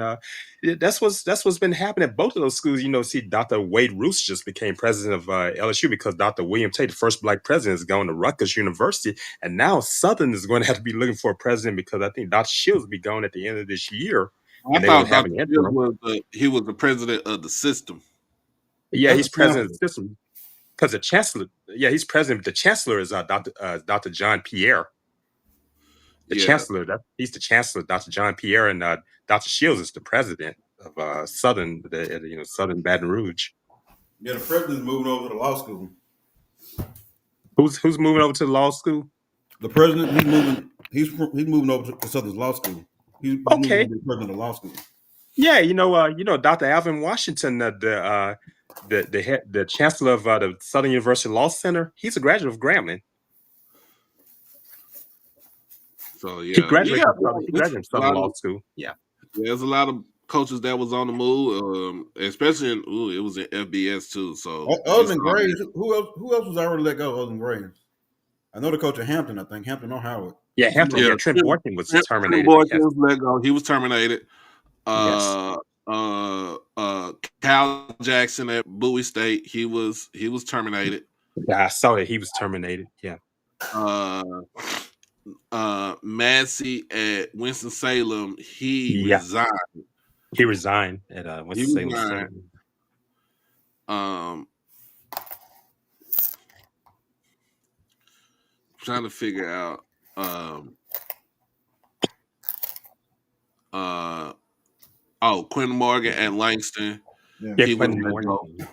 that's what's been happening at both of those schools. See, Dr. Wade Roos just became president of LSU because Dr. William Tate, the first Black president, is going to Rutgers University, and now Southern is going to have to be looking for a president because I think Dr. Shields will be gone at the end of this year. I thought Dr. Shields was the president of the system. Yeah, he's president of the system because the chancellor. Yeah, he's president. The chancellor is Dr. John Pierre. The chancellor, he's the chancellor, Dr. John Pierre, and Dr. Shields is the president of Southern, Southern Baton Rouge. Yeah, the president's moving over to the law school. Who's moving over to the law school? The president, he's moving over to Southern's law school. He's moving over to the president of the law school. Yeah, Dr. Alvin Washington, the chancellor of the Southern University Law Center, he's a graduate of Grambling. So yeah, he graduated from Southern Law School. Yeah, there's a lot of coaches that was on the move, especially it was in FBS too. So other than Graves, who else was already let go other than Graves? I know the coach at Hampton. I think Hampton or Howard. Yeah, Hampton. Yeah, Trent Boykin was terminated. Boykin was let go. He was terminated. Cal Jackson at Bowie State. He was terminated. Yeah, I saw that he was terminated. Yeah. Massey at Winston-Salem, resigned. He resigned at Winston-Salem. Trying to figure out Quinn Morgan at Langston. Yeah, Quinn Morgan.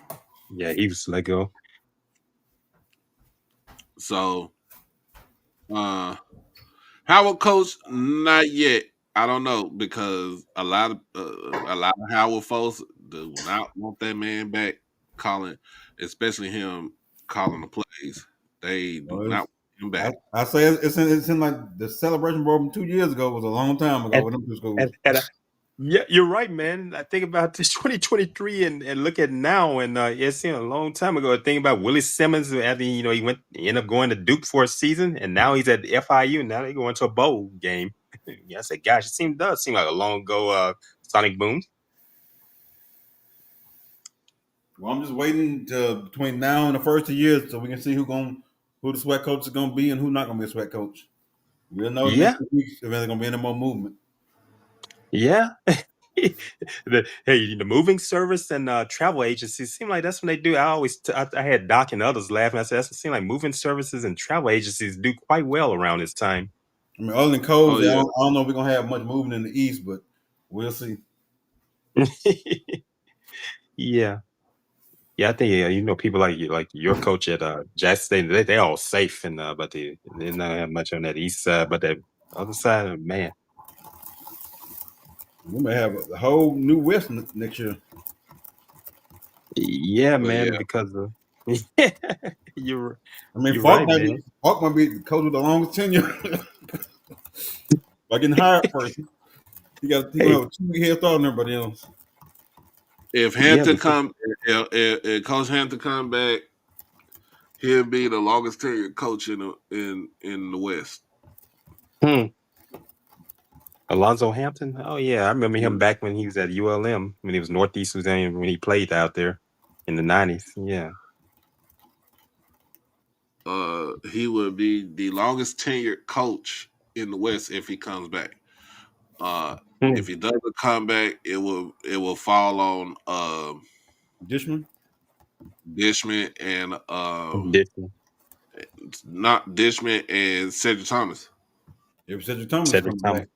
Yeah, he was let go. So Howard coach, not yet. I don't know because a lot of Howard folks do not want that man back calling, especially him calling the plays. They do not want him back. I say it's in like the Celebration Bowl from 2 years ago was a long time ago with them two schools. Yeah, you're right, man. I think about this 2023 and look at now, and it's a long time ago. I think about Willie Simmons after he ended up going to Duke for a season, and now he's at FIU. And now they go into a bowl game. Yeah, I said, gosh, it does seem like a long ago. Sonic Boom. Well, I'm just waiting between now and the first 2 years so we can see who the SWAC coach is going to be and who's not going to be a SWAC coach. We'll know if there's going to be any more movement. Yeah. The moving service and travel agencies seem like that's when they do. I had Doc and others laughing. I said, "That seem like moving services and travel agencies do quite well around this time." I mean, other than Oh Cozy, yeah. I don't know if we're gonna have much moving in the East, but we'll see. Yeah, yeah. I think people like your coach at Jackson State. They all safe and but they not have much on that east side, but that other side, man. We may have a whole new West next year. Yeah, But man. yeah. Because you're I mean, you're right, man. Faulk might be the coach with the longest tenure. By getting hired first, he gonna Hey, have a 2 week head start on everybody else. If yeah, Hampton because come, if Coach Hampton come back, he'll be the longest tenured coach in the West. hmm, Alonzo Hampton. Oh yeah, I remember him Mm. back when he was at ULM when he was Northeast Louisiana when he played out there in the '90s. Yeah. He would be the longest tenured coach in the West if he comes back. Uh, Hmm. if he doesn't come back, it will fall on Dishman, Dishman and Dixon. not Dishman and Cedric Thomas. if Cedric Thomas Cedric comes Thomas. back,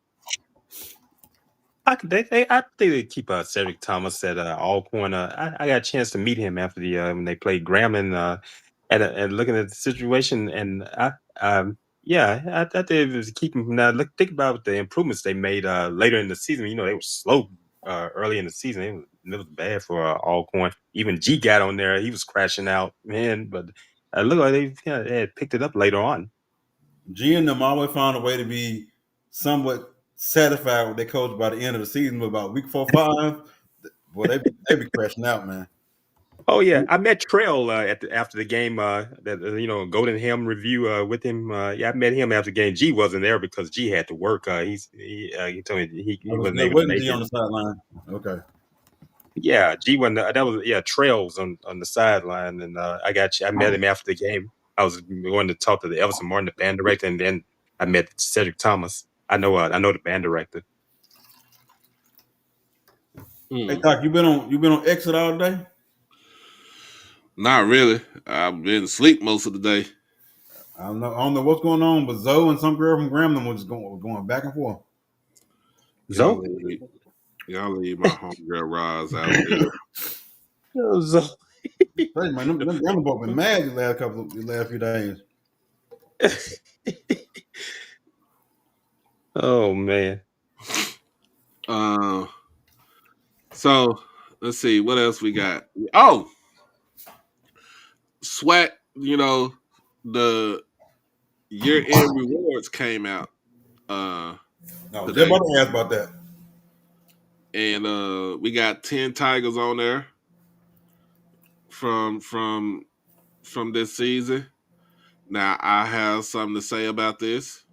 I think they keep Cedric Thomas at Alcorn. I got a chance to meet him after the when they played Grambling, and looking at the situation, and yeah, I think it was keeping him. Now think about the improvements they made later in the season. They were slow early in the season. It was bad for Alcorn. Even G got on there; he was crashing out, man. But it looked like they had picked it up later on. G and them always found a way to be somewhat satisfied with their coach by the end of the season. But about week 4, 5, boy, they be crashing out, man. Oh yeah, I met Trail after the game. That Golden Helm review with him. Yeah, I met him after the game. G wasn't there because G had to work. He told me I he was wasn't there able to waiting make G it. on the sideline. Okay, Yeah, G wasn't. That was Trails on the sideline, and I met him after the game. I was going to talk to the Everson Martin, the band director, and then I met Cedric Thomas. I know the band director. hey Hmm. Doc, you been on exit all day? Not really. I've been asleep most of the day. I don't know what's going on, but Zoe and some girl from Grambling was going back and forth. Y'all Zoe, leave, y'all leave my homegirl Roz out there. Zoe. Hey man, them Grambling boys been mad the last few days. Oh man. Uh, so let's see what else we got. Oh, SWAC. The year-end rewards came out No, just today, about to ask about that. and we got 10 Tigers on there from this season. Now I have something to say about this,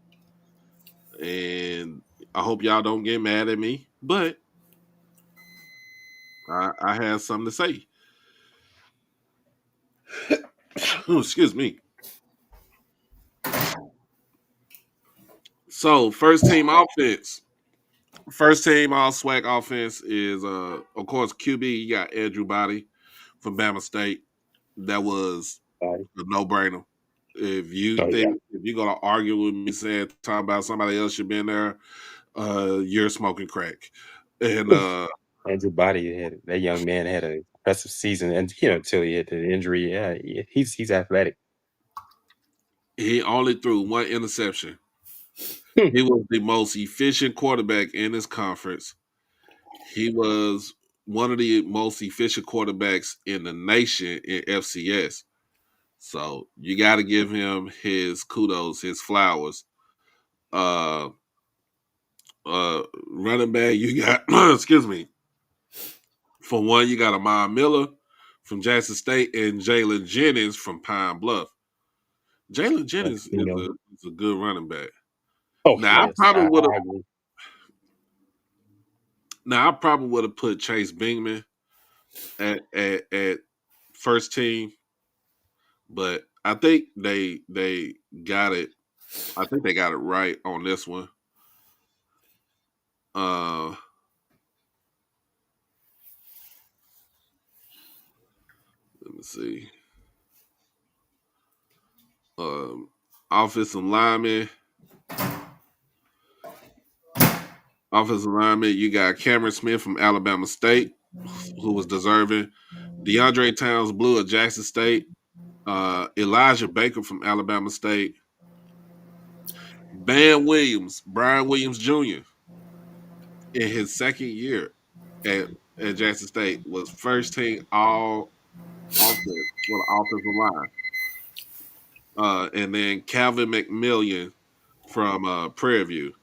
and I hope y'all don't get mad at me, but I have something to say. Oh, excuse me. So first team offense. First team all SWAC offense is of course QB. You got Andrew Body from Bama State. That was a no-brainer. Oh yeah. If you're gonna argue with me saying talking about somebody else should be in there, you're smoking crack. And Andrew Body that young man had an impressive season, and until he had the injury, yeah, he's athletic. he only threw one interception. Hmm. He was the most efficient quarterback in his conference. He was one of the most efficient quarterbacks in the nation in FCS. So you got to give him his kudos, his flowers. Uh, Running back, you got excuse me. For one, you got Amon Miller from Jackson State and Jalen Jennings from Pine Bluff. Jalen Jennings is a good running back. Oh Now I yes, probably would have I agree. put Chase Bingman at first team, but I think they got it. I think they got it right on this one. Uh, Let's see. Offensive lineman. Offensive lineman, you got Cameron Smith from Alabama State, who was deserving. DeAndre Towns Blue of Jackson State. Elijah Baker from Alabama State. Brian Williams Jr. in his second year at Jackson State was first team all offense for the offensive line. And then Calvin McMillian from Prairie View.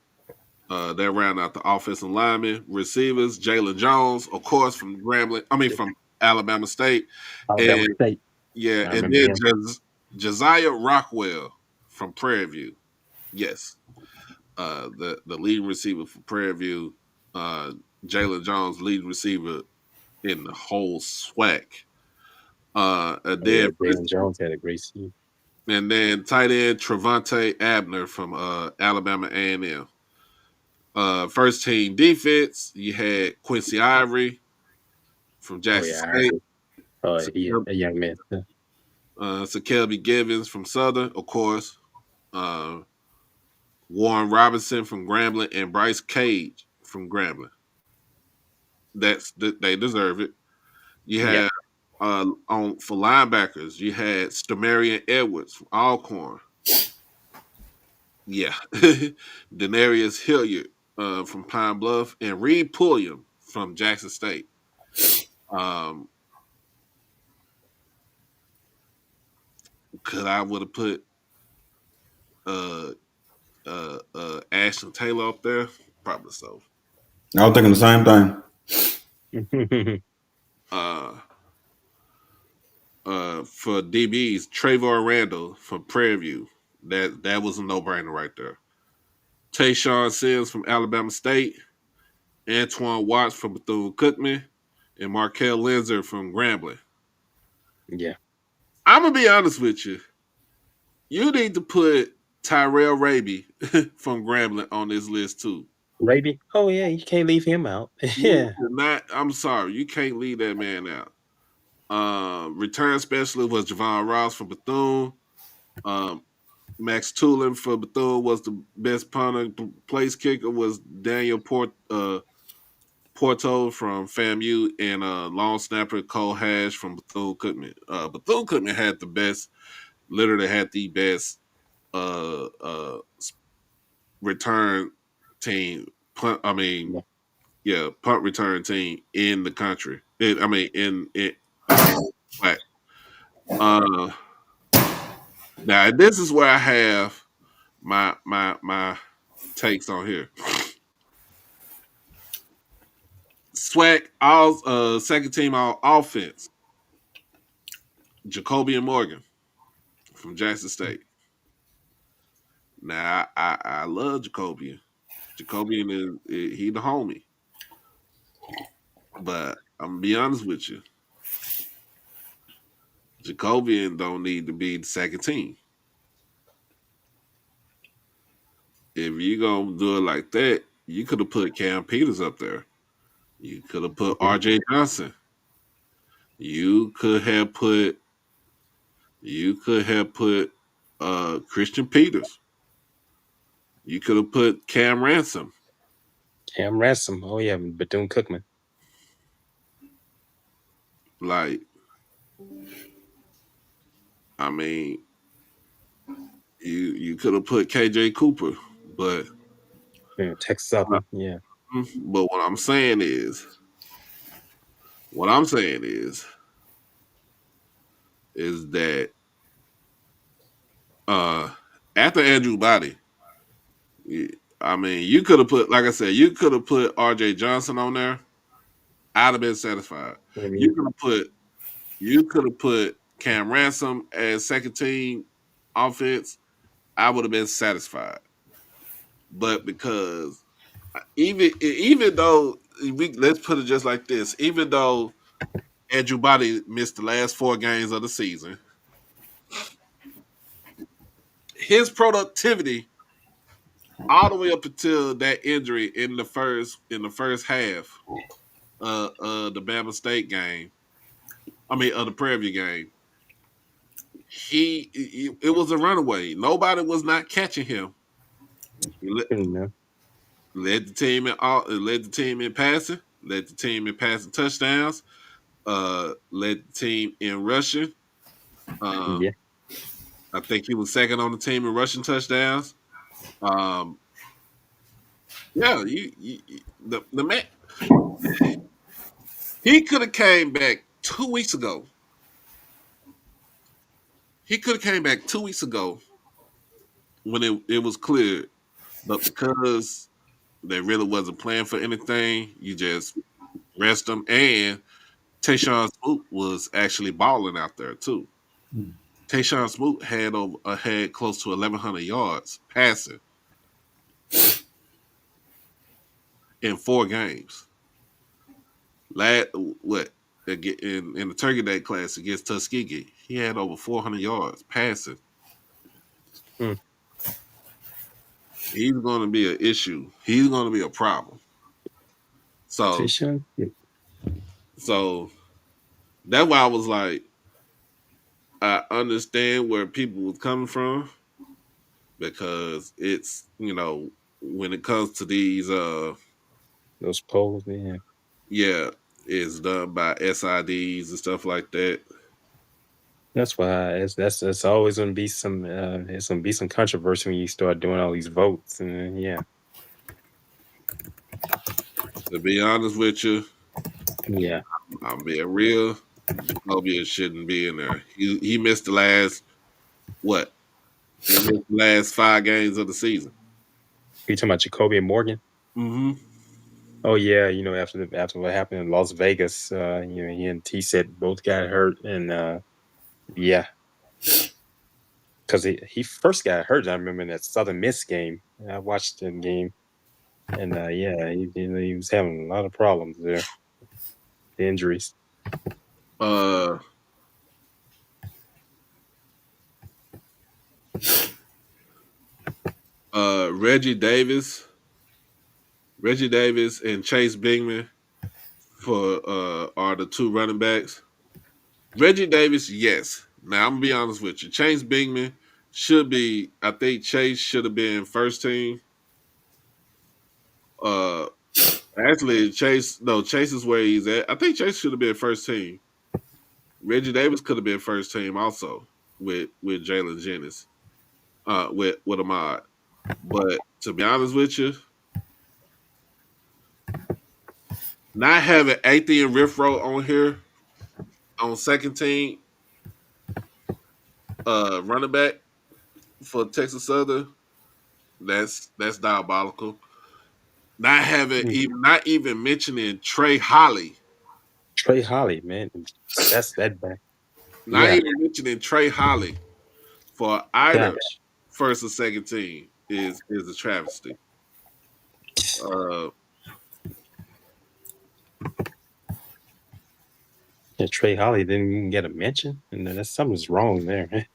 That round out the offensive linemen. Receivers, Jalen Jones, of course, from from Alabama State. Alabama And State. yeah, I and remember then him. Josiah Rockwell from Prairie View. Yes. The leading receiver for Prairie View, Jalen Jones, leading receiver in the whole SWAC. Jalen Jones had a great season. And then tight end Trevante Abner from Alabama A&M. First team defense, you had Quincy Ivory from Jackson State. He is a young man. Kelby Givens from Southern, of course. Warren Robinson from Grambling and Bryce Cage from Grambling. They deserve it. You had for linebackers, you had Stamarian Edwards from Alcorn. Yeah. Denarius Hilliard from Pine Bluff and Reed Pulliam from Jackson State. Could I would have put Ashton Taylor up there? Probably so. I was thinking the same thing. For DBs, Trayvon Randall from Prairie View. That was a no-brainer right there. Tayshawn Sims from Alabama State. Antoine Watts from Bethune-Cookman. And Markel Linzer from Grambling. Yeah. I'm going to be honest with you. You need to put Tyrell Raby from Grambling on this list too. Raby? Oh, yeah. You can't leave him out. Yeah. I'm sorry. You can't leave that man out. Return specialist was Javon Ross from Bethune. Max Tulin for Bethune was the best punter. Place kicker was Daniel Porto from FAMU, and long snapper Cole Hash from Bethune-Cookman. Bethune-Cookman had the best return team. Punt return team in the country. Now this is where I have my takes on here. SWAC all second team all offense. Jacobian Morgan from Jackson State. Now I love Jacobian. Jacobian he the homie. But I'm gonna be honest with you. Jacobian don't need to be the second team. If you gonna do it like that, you could have put Cam Peters up there. You could have put RJ Johnson. You could have put Christian Peters. You could have put Cam Ransom. Cam Ransom. Oh, yeah. Bethune-Cookman. Like, I mean, you could have put KJ Cooper, but Texas Southern. Yeah. But what I'm saying is that after Andrew Body, I mean, you could have put, like I said, you could have put RJ Johnson on there. I'd have been satisfied. Mm-hmm. You could have put Cam Ransom as second team offense. I would have been satisfied. But because even though let's put it just like this, even though Andrew Body missed the last 4 games of the season, his productivity all the way up until that injury in the first half of the Bama State game, of the Prairie View game, it was a runaway. Nobody was not catching him. He led the team in passing, led the team in passing touchdowns, led the team in rushing. Yeah. I think he was second on the team in rushing touchdowns. Yeah, the man, he could have came back 2 weeks ago. He could have came back 2 weeks ago when it was clear, but because they really wasn't playing for anything, you just rest them. And Tayshawn Smoot was actually balling out there too. Tayshawn Smoot had close to 1,100 yards passing in 4 games. In the Turkey Day class against Tuskegee, he had over 400 yards passing. He's going to be an issue. He's going to be a problem. So that's why I was like, I understand where people was coming from, because it's, when it comes to these those polls, man. Yeah, it's done by SIDs and stuff like that. That's why that's always gonna be some it's gonna be some controversy when you start doing all these votes, and yeah. To be honest with you, Yeah. I'm being real. Jacoby shouldn't be in there. He missed the last what? He missed the last 5 games of the season. You talking about Jacoby and Morgan? Mm-hmm. Oh yeah, after what happened in Las Vegas, he and T-Set both got hurt, and yeah, because he first got hurt. I remember in that Southern Miss game. I watched the game, and yeah, he was having a lot of problems there, the injuries. Reggie Davis and Chase Bingman are the 2 running backs. Reggie Davis, yes. Now I'm gonna be honest with you. Chase Bingman should be. I think Chase should have been first team. Actually, Chase is where he's at. I think Chase should have been first team. Reggie Davis could have been first team also with Jalen Jennings, with Ahmad. But to be honest with you, not having Athy and Riffro on here on second team running back for Texas Southern, that's diabolical. Not even mentioning Trey Holly. Trey Holly, man, that's that bad. Not Yeah. even mentioning Trey Holly for either Gosh. first or second team is a travesty. Yeah, Trey Holly didn't even get a mention, and that's something's wrong there, man.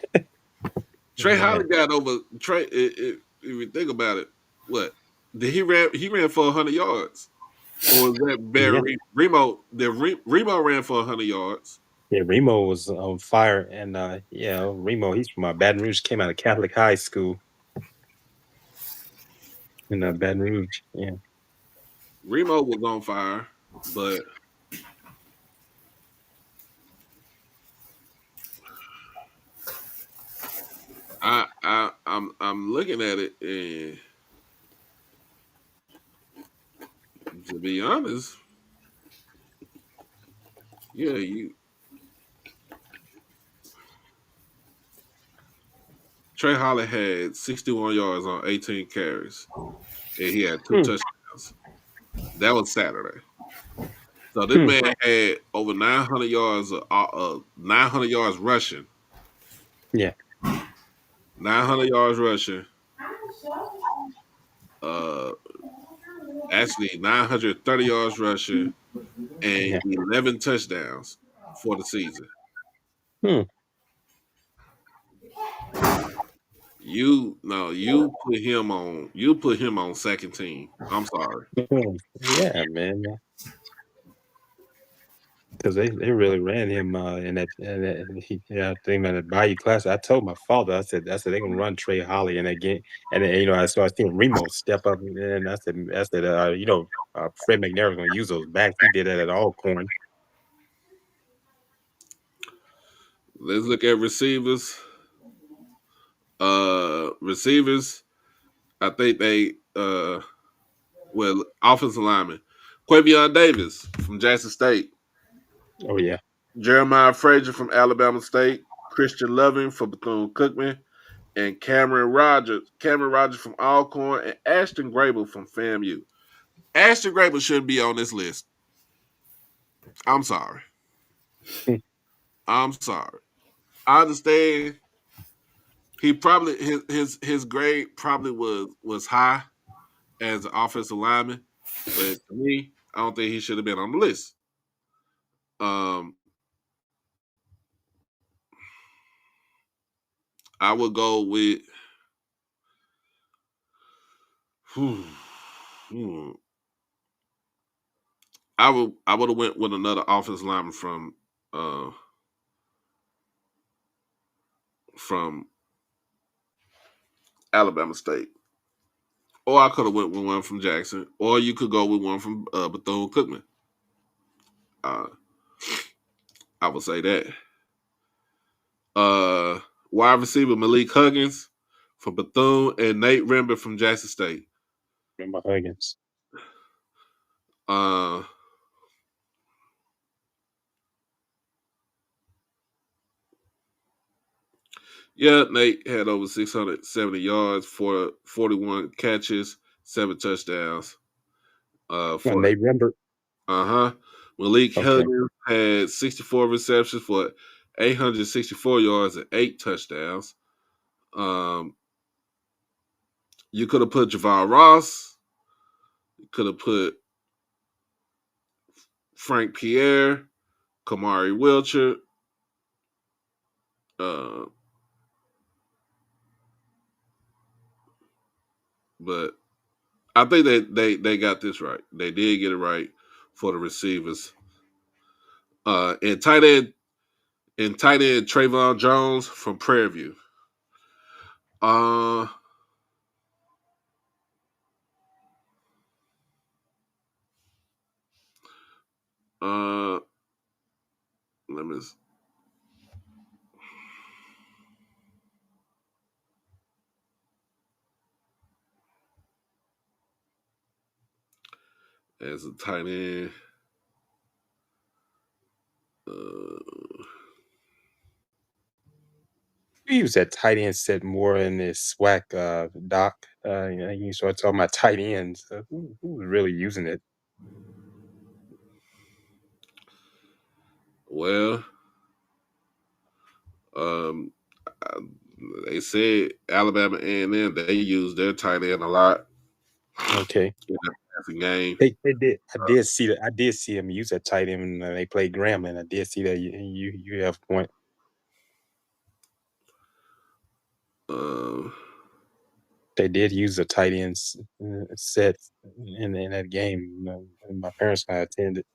Trey Holly got over Trey. If you think about it, what did he ran? He ran for 100 yards, or was that Barry Remo? Remo ran for 100 yards. Yeah, Remo was on fire, and Remo, he's from Baton Rouge, came out of Catholic high school in Baton Rouge. Yeah, Remo was on fire, but I'm looking at it, and to be honest, Trey Holly had 61 yards on 18 carries, and he had 2 touchdowns. That was Saturday. So this man had over 900 yards, 900 yards rushing. Yeah, 900 yards rushing. Actually 930 yards rushing and 11 touchdowns for the season. You put him on second team. I'm sorry. Yeah, man. Because they really ran him in that thing in the Bayou class. I told my father, I said they're gonna run Trey Holly in that game, and then, I seen Remo step up, and I said Fred McNair's gonna use those backs. He did that at Alcorn. Let's look at receivers. Receivers, I think they offensive lineman. Quavion Davis from Jackson State. Oh yeah, Jeremiah Frazier from Alabama State. Christian Loving from Bethune-Cookman. And Cameron Rogers. Cameron Rogers from Alcorn. And Ashton Grable from FAMU. Ashton Grable shouldn't be on this list. I'm sorry. I'm sorry. I understand he probably his grade probably was high as an offensive lineman, but to me, I don't think he should have been on the list. I would go with I would have went with another offensive lineman from Alabama State. Or I could have went with one from Jackson, or you could go with one from Bethune-Cookman. I would say that. Wide receiver Malik Huggins from Bethune and Nate Rember from Jackson State. remember Huggins. Yeah, Nate had over 670 yards, 41 catches, 7 touchdowns. Nate Rember. Malik Okay. Huggins had 64 receptions for 864 yards and 8 touchdowns. You could have put Javon Ross. You could have put Frank Pierre, Kamari Wilcher. But I think they got this right. They did get it right for the receivers. And tight end Trayvon Jones from Prairie View. Let me. As a tight end. We use that tight end set more in this SWAC doc. You start talking about tight ends. Who's really using it? Well, they said Alabama A&M, they use their tight end a lot. Okay. In the passing game. They did. I did see that. I did see them use that tight end when they played Grambling. I did see that. You have a point. They did use the tight ends set in that game. And my parents and I attended.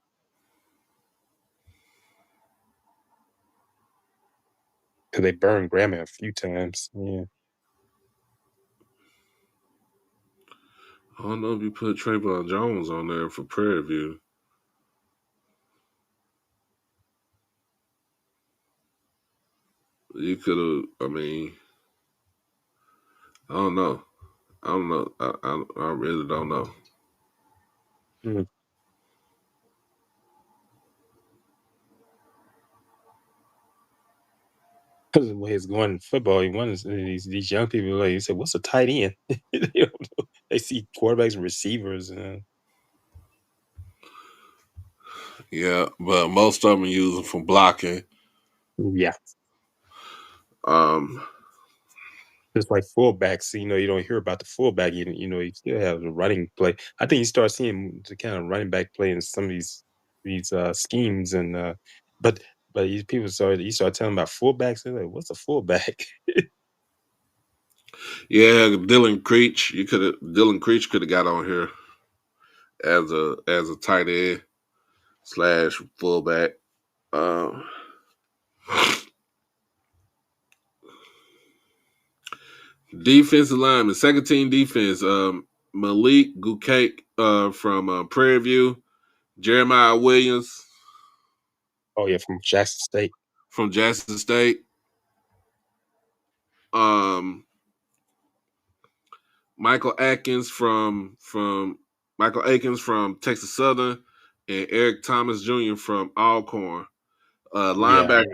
Because they burned Grambling a few times. Yeah. I don't know if you put Trayvon Jones on there for Prairie View. You could have. I mean, I don't know. I really don't know. Because the way it's going in football, these young people, like you said, what's a tight end? They don't know. They see quarterbacks and receivers. Yeah, but most of them use them for blocking. Yeah. Um, Just like fullbacks, you don't hear about the fullback. You still have the running play. I think you start seeing the kind of running back play in some of these schemes, and but these people you start telling about fullbacks. They're like, what's a fullback? yeah, Dylan Creech could have got on here as a tight end / fullback. Defensive lineman, second team defense. Malik Gukake from Prairie View. Jeremiah Williams Oh yeah, from Jackson State. from Jackson State. Michael Atkins from Texas Southern, and Eric Thomas Jr. from Alcorn. Yeah.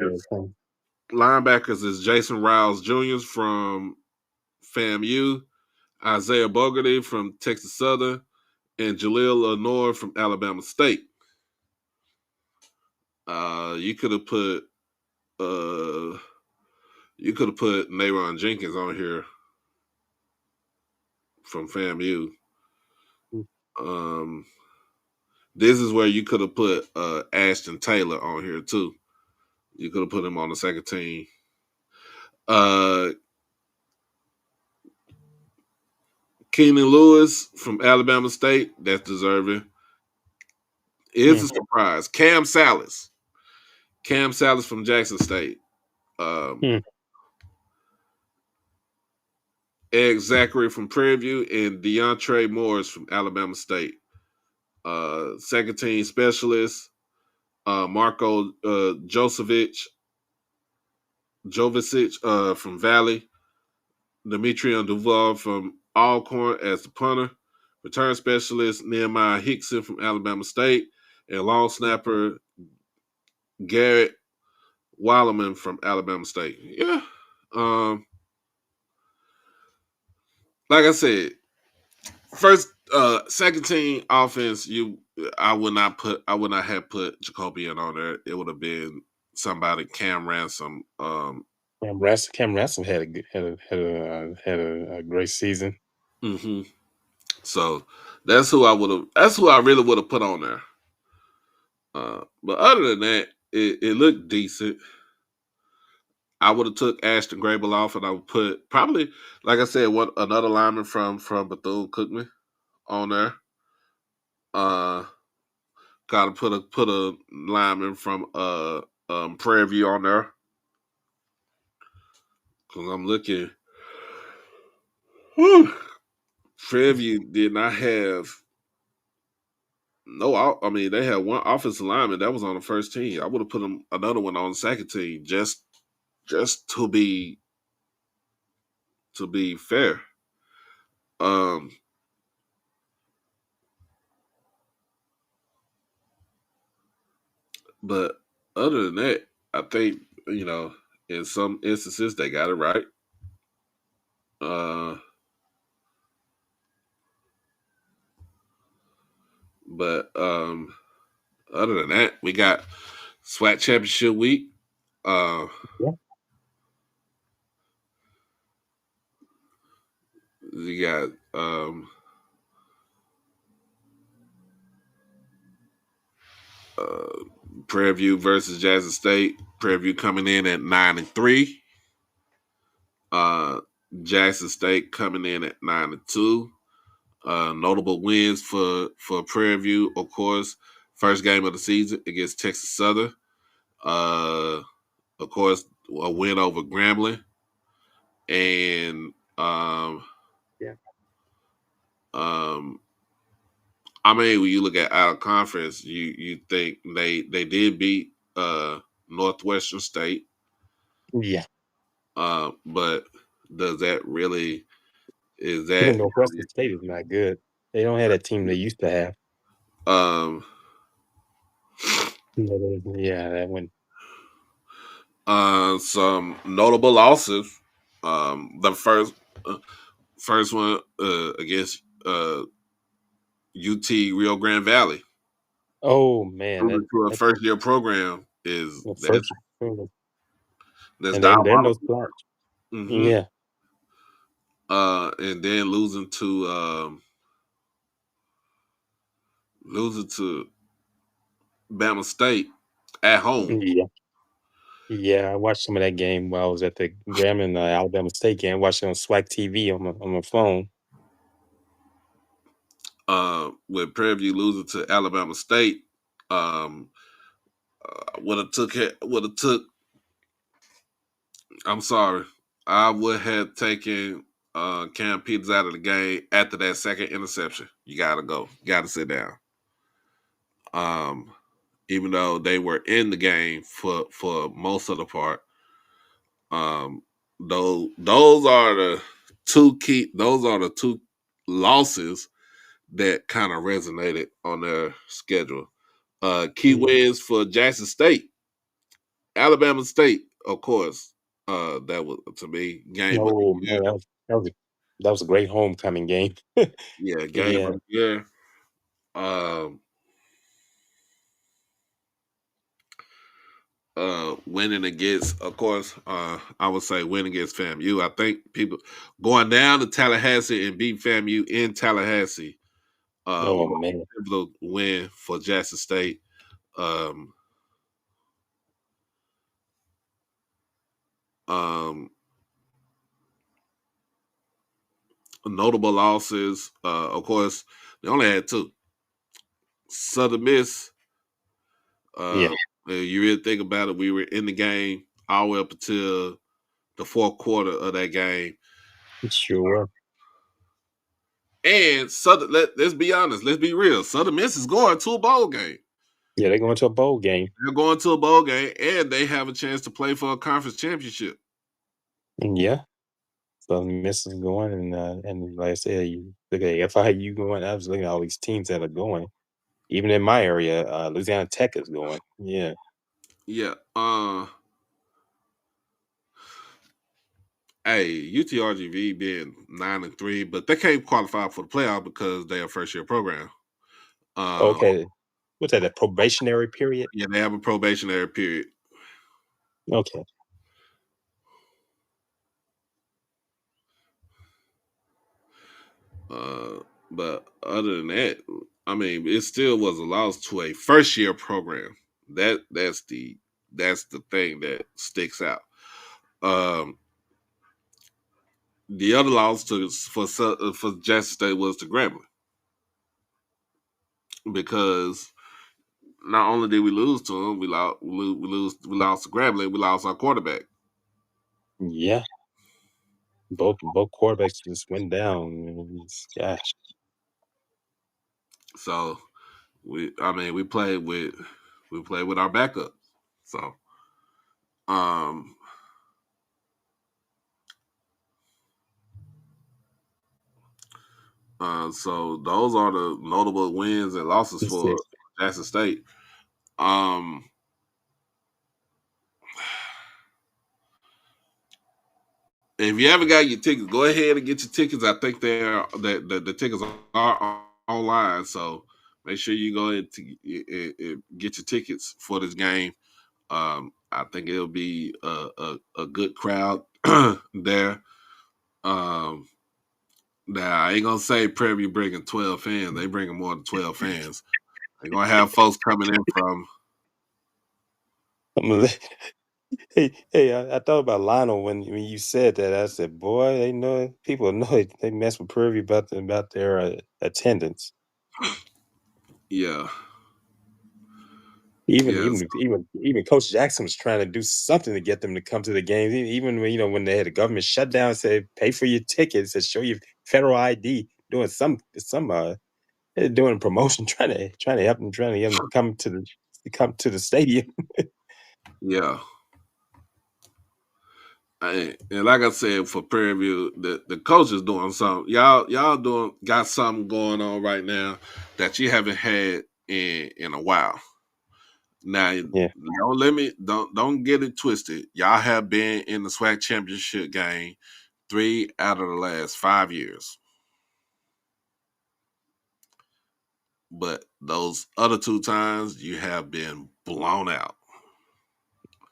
Linebackers is Jason Riles Jr. from FAMU, Isaiah Bogarty from Texas Southern, and Jaleel Lenore from Alabama State. You could have put Nayron Jenkins on here from FAMU. This is where you could have put Ashton Taylor on here too. You could have put him on the second team. Keenan Lewis from Alabama State, that's deserving. It's a surprise. Cam Salas from Jackson State. Ed Zachary from Prairie View, and DeAndre Morris from Alabama State. Second team specialist, Marco Jovicic from Valley. Demetrion Duval from Alcorn as the punter. Return specialist, Nehemiah Hickson from Alabama State. And long snapper, Garrett Weileman from Alabama State. Yeah. Like I said, second team offense, I would not have put Jacobian on there. It would have been somebody, Cam Ransom. Cam Ransom had a great season. Mm-hmm. So that's who I really would have put on there. But other than that, it looked decent. I would have took Ashton Grable off, and I would put probably, like I said, another lineman from Bethune-Cookman on there. Gotta put a lineman from Prairie View on there, because I'm looking. Prairie View did not have they had one offensive lineman that was on the first team. I would have put another one on the second team just to be fair. But other than that, I think, in some instances they got it right. But other than that, we got SWAC Championship Week. You got Prairie View versus Jackson State. Prairie View coming in at 9-3. Jackson State coming in at 9-2. Notable wins for Prairie View, of course. First game of the season against Texas Southern. Of course, a win over Grambling. And when you look at out of conference, you think they did beat Northwestern State. Yeah. But does that really Northwestern State is not good. They don't have that team they used to have. That one. Some notable losses. The first one against UT Rio Grande Valley. Oh man, to a first year program is that's they're no slouch. Mm-hmm. Yeah. And then losing to Bama State at home. Yeah, I watched some of that game while I was at the Grambling Alabama State game. I watched it on SWAC TV on my phone. With Prairie View losing to Alabama State, would have took it. Would have took. I'm sorry. I would have taken Cam Peters out of the game after that second interception. You gotta go. You gotta sit down. Even though they were in the game for most of the part. Those are the two losses that kind of resonated on their schedule. Key wins for Jackson State, Alabama State, of course. That was to me game of the Oh year. man, that was a great homecoming game. Yeah, game Yeah. of the year. Um, winning against, of course, I would say winning against FAMU. I think people going down to Tallahassee and beat FAMU in Tallahassee Oh was man. a pivotal win for Jackson State. Um, um, Notable losses, of course, they only had two. Southern Miss. Yeah, You really think about it, we were in the game all the way up until the fourth quarter of that game. sure. And Southern, let's be honest, let's be real. Southern Miss is going to a bowl game. Yeah, they're going to a bowl game. They're going to a bowl game, and they have a chance to play for a conference championship. Yeah. So Miss is going, and like I said, you look at FIU going. I was looking at all these teams that are going. Even in my area, Louisiana Tech is going. Yeah. Yeah. Hey, UTRGV being 9-3, but they can't qualify for the playoff because they're a first year program. Okay. What's that? A probationary period? Yeah, they have a probationary period. Okay. But other than that, I mean, it still was a loss to a first year program. That's the thing that sticks out. The other loss for Jackson State was to Grambling, because not only did we lose to them, we lost to Grambling, we lost our quarterback. Yeah. Both quarterbacks just went down. Gosh. So we played with our backup. So so those are the notable wins and losses That's for it. Jackson State. If you haven't got your tickets, go ahead and get your tickets. I think the tickets are online, so make sure you go ahead to get your tickets for this game. I think it'll be a good crowd there. Now I ain't gonna say Prairie View bringing 12 fans. They bringing more than 12 fans. They're gonna have folks coming in from. Hey, I thought about Lionel when you said that. I said, boy, they know people know they mess with Prairie View about their attendance. Yeah. Even Yes. even Coach Jackson was trying to do something to get them to come to the games. Even when when they had a government shutdown, said pay for your tickets, said show your federal ID, doing some doing promotion, trying to help them, trying to get them to come to the stadium. Yeah. And like I said, for Prairie View, the coach is doing something. Y'all got something going on right now that you haven't had in a while. Now, Yeah. don't get it twisted. Y'all have been in the SWAC championship game 3 out of the last 5 years. But those other 2 times you have been blown out.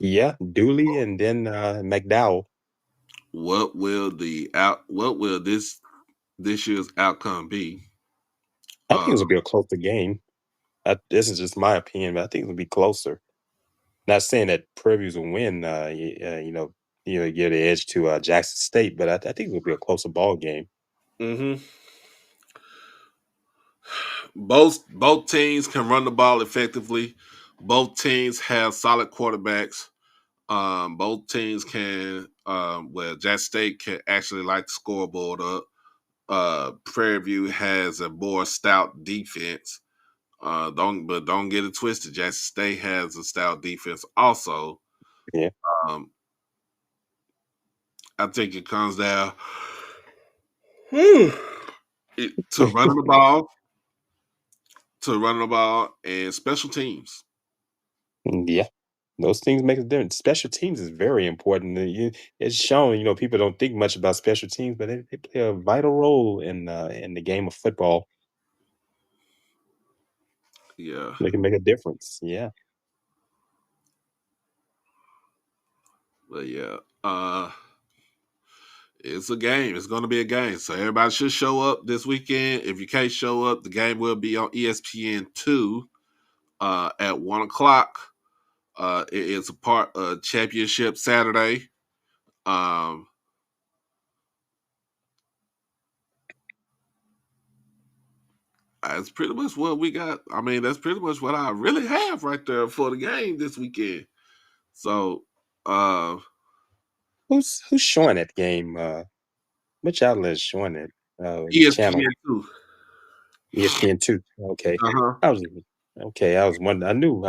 Yeah, Dooley and then McDowell. What will this year's outcome be? I think it's gonna be a closer game. This is just my opinion, but I think it'll be closer. Not saying that Prairie View's will win, give the edge to Jackson State, but I think it'll be a closer ball game. Mm-hmm. Both teams can run the ball effectively. Both teams have solid quarterbacks. Both teams can. Jack State can actually light the scoreboard up. Prairie View has a more stout defense. Don't get it twisted. Jackson State has a stout defense also. Yeah. Um, I think it comes down to running the ball, and special teams. Yeah. Those things make a difference. Special teams is very important. It's shown, people don't think much about special teams, but they play a vital role in the game of football. Yeah, They can make a difference. Yeah. but yeah, it's a game. It's going to be a game, so everybody should show up this weekend. If you can't show up, the game will be on ESPN2 at 1:00. It is a part of Championship Saturday. That's pretty much what we got. I mean, that's pretty much what I really have right there for the game this weekend. So, Who's showing that game? Which outlet is showing it? Channel ESPN2. ESPN2. Okay. Uh-huh. I was okay. I was wondering. I knew.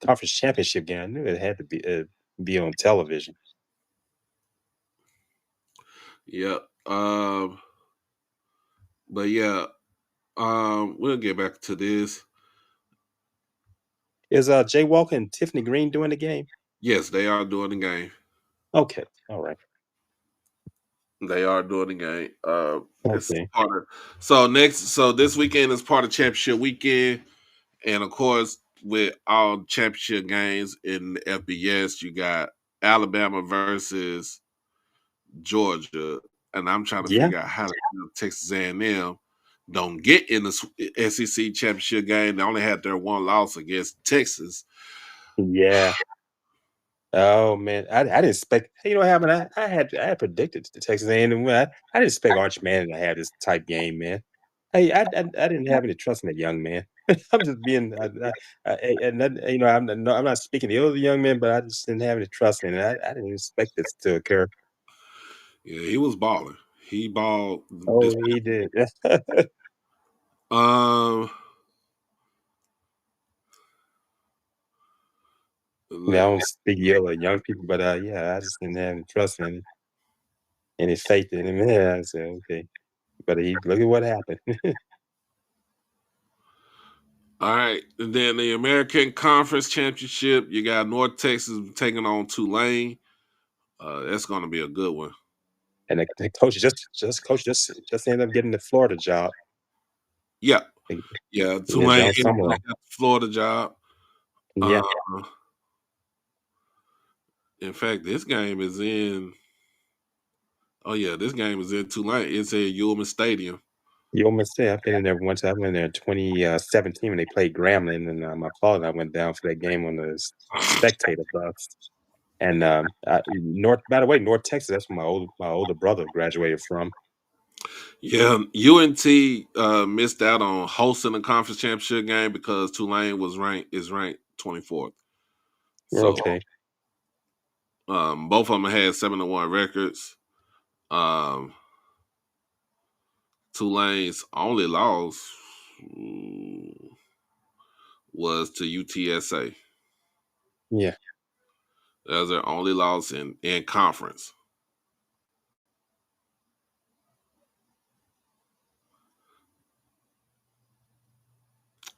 Conference championship game. I knew it had to be on television. Yep. But yeah, we'll get back to this. Is Jay Walker and Tiffany Green doing the game? Yes, they are doing the game. Okay. All right. They are doing the game. It's Okay. part of, so this weekend is part of championship weekend, and of course, with all championship games in the FBS, you got Alabama versus Georgia, and I'm trying to Yeah. figure out how Texas A&M don't get in the SEC championship game. They only had their one loss against Texas. Yeah. Oh man, I didn't expect. Hey, you know what happened? I had predicted the Texas A&M win. I didn't expect Arch Manning to have this type game, man. Hey, I didn't have any trust in that young man. I'm just being, and that, I'm not speaking to the other young men, but I just didn't have any trust in it. I didn't expect this to occur. Yeah, he was balling. He balled Oh, this. he did. Um, I don't speak ill of young people, but yeah, I just didn't have any trust in it, any faith in him. Yeah, I said okay, but look at what happened. all right, and then the American Conference Championship, you got North Texas taking on Tulane. That's going to be a good one. And the coach just ended up getting the Florida job. Yeah, Like, yeah. yeah, Tulane John Summerall. got the Florida job. Yeah. In fact, this game is in. Oh yeah, this game is in Tulane. It's at Ullman Stadium. You almost say I've been in there once. I went in there in 2017 when they played Grambling, and my father and I went down for that game on the spectator bus. And by the way, North Texas. That's where my older brother graduated from. Yeah, UNT missed out on hosting the conference championship game because Tulane is ranked 24th. So Okay. both of them had 7-1 records. Tulane's only loss was to UTSA. Yeah. That was their only loss in conference.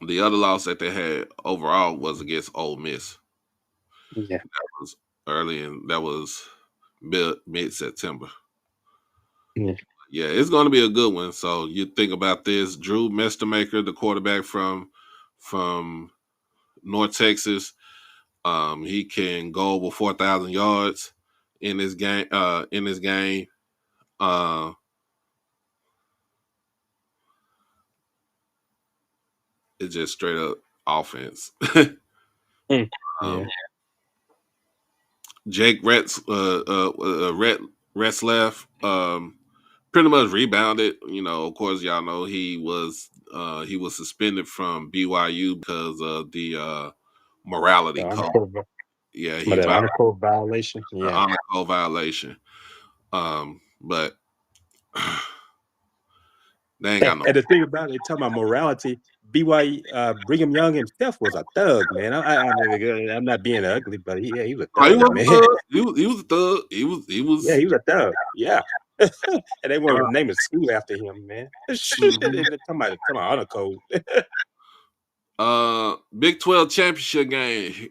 The other loss that they had overall was against Ole Miss. Yeah. That was that was mid-September. Yeah. Yeah, it's going to be a good one. So you think about this: Drew Mestermaker, the quarterback from North Texas, he can go over 4,000 yards in this game. It's just straight up offense. Yeah. Jake Retzlaff, pretty much rebounded. Of course, y'all know he was suspended from BYU because of the morality The honor code. code, Yeah, he the honor violated code violation. the Yeah. honor code violation. But they ain't got no. And the thing about it, they talking about morality. Brigham Young himself was a thug, man. I'm not being ugly, but he was a Oh, he thug, was a man. thug. He was a thug. He Yeah, was. he was a thug. Yeah. And they want to name a school after him, man. Mhm. They're talking about honor code. Big 12 championship game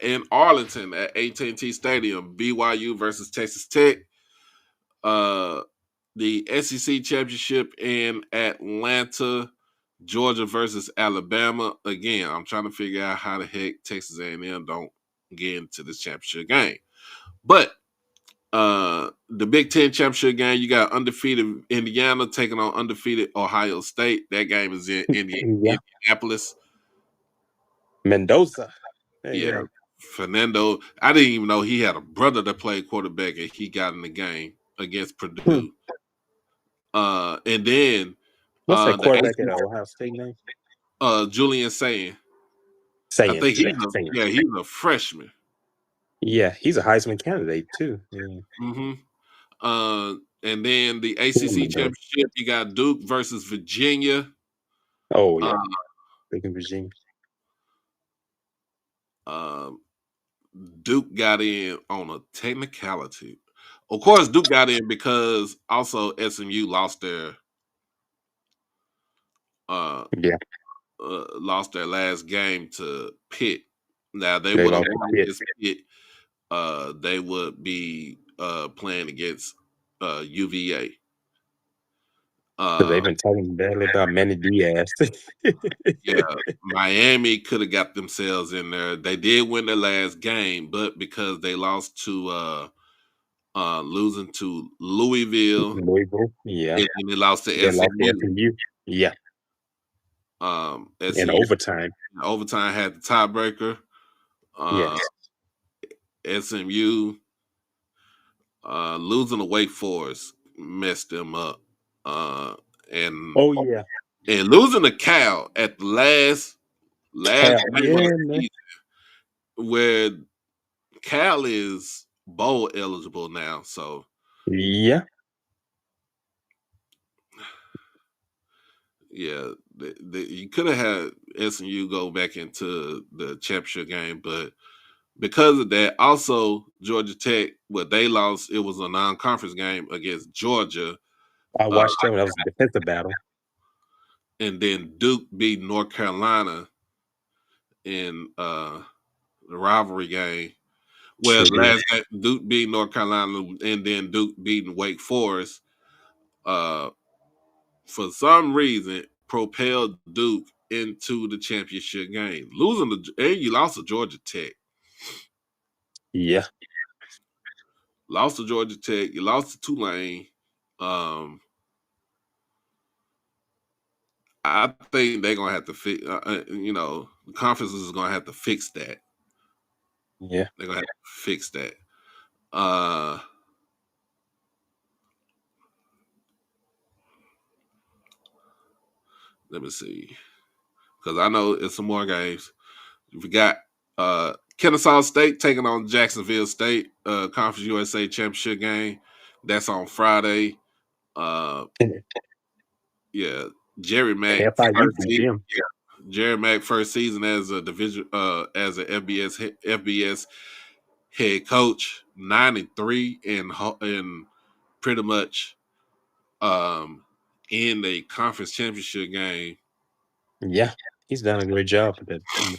in Arlington at AT&T Stadium. BYU versus Texas Tech. The SEC championship in Atlanta. Georgia versus Alabama. Again, I'm trying to figure out how the heck Texas A&M don't get into this championship game. But the Big Ten championship game, you got undefeated Indiana taking on undefeated Ohio State. That game is in Yeah. Indianapolis. Mendoza. Yeah. Fernando. I didn't even know he had a brother that played quarterback and he got in the game against Purdue. And then What's that the quarterback at Ohio State name? Julian Saying. I think he's a freshman. Yeah, he's a Heisman candidate too. Yeah. Mm-hmm. And then the ACC championship, you got Duke versus Virginia. Oh yeah, Duke and Virginia. Duke got in on a technicality. Of course, Duke got in because also SMU lost their lost their last game to Pitt. Now they would have won against Pitt. They would be playing against UVA. They've been talking badly about Manny Diaz. Yeah, Miami could have got themselves in there. They did win their last game, but because they lost to losing to Louisville, yeah, and they lost to they lost to SMU. SMU. Yeah, in SMU overtime. Overtime had the tiebreaker. Yes. SMU losing to Wake Forest messed them up. And losing to Cal at the last game of the season, where Cal is bowl eligible now. So yeah, you could have had SMU go back into the championship game, but because of that, also Georgia Tech, they lost. It was a non-conference game against Georgia. I watched them. That was a defensive battle. And then Duke beat North Carolina in the rivalry game. Well, last game, Duke beat North Carolina, and then Duke beating Wake Forest. For some reason, propelled Duke into the championship game. And you lost to Georgia Tech. Yeah. Lost to Georgia Tech. You lost to Tulane. I think they're gonna have to fix. The conference is gonna have to fix that. Yeah, they're gonna have to fix that. Let me see, because I know it's some more games. We got Kennesaw State taking on Jacksonville State, Conference USA Championship game. That's on Friday. Yeah, Jerry Mack Jerry Mack first season as a division as an FBS head coach, 9-3 and pretty much in the conference championship game. Yeah, he's done a great job with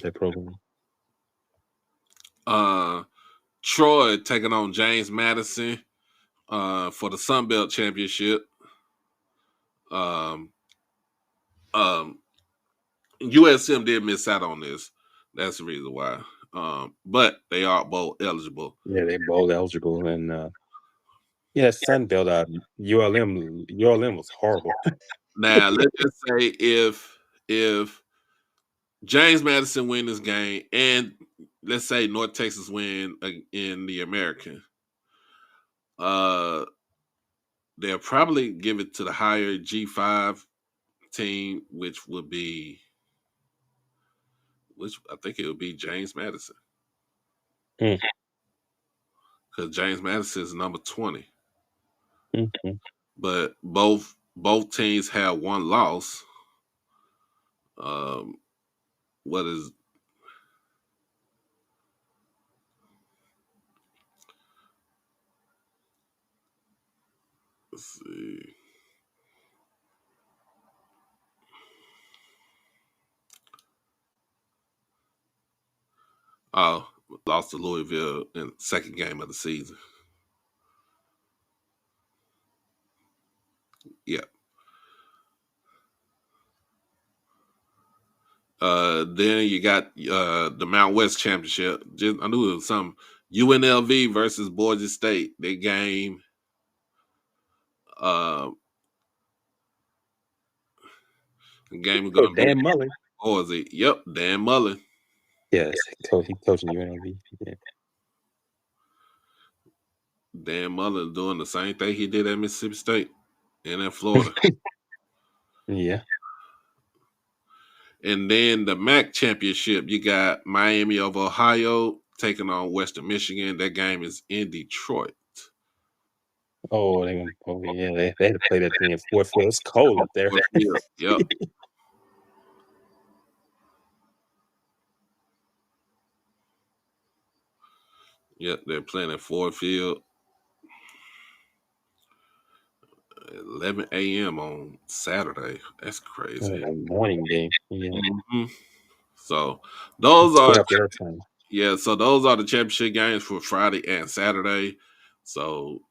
that program. Troy taking on James Madison for the Sun Belt Championship. USM did miss out on this. That's the reason why. But they are bowl eligible. Yeah, they're bowl eligible, and Sun Belt. ULM was horrible. Now let's just say if James Madison win this game, and let's say North Texas win in the American, they'll probably give it to the higher G5 team, which I think it would be James Madison. Mm. Because James Madison is number 20. Mm-hmm. But both teams have one loss. What is let's see. Lost to Louisville in the second game of the season. Yeah. Then you got the Mount West Championship. I knew it was some UNLV versus Boise State. They game. The game is going to be Dan Mullen. Boise. Yep, Dan Mullen. Yes, he's coaching UNLV. Yeah. Dan Mullen doing the same thing he did at Mississippi State and in Florida. Yeah. And then the MAC championship, you got Miami of Ohio taking on Western Michigan. That game is in Detroit. Oh, they had to play that thing in Fort Field. It's cold up there. Yep. Yep, they're playing at Ford Field. 11 a.m. on Saturday. That's crazy. A morning game. Yeah. Mm-hmm. So those are their time. Yeah, so those are the championship games for Friday and Saturday. So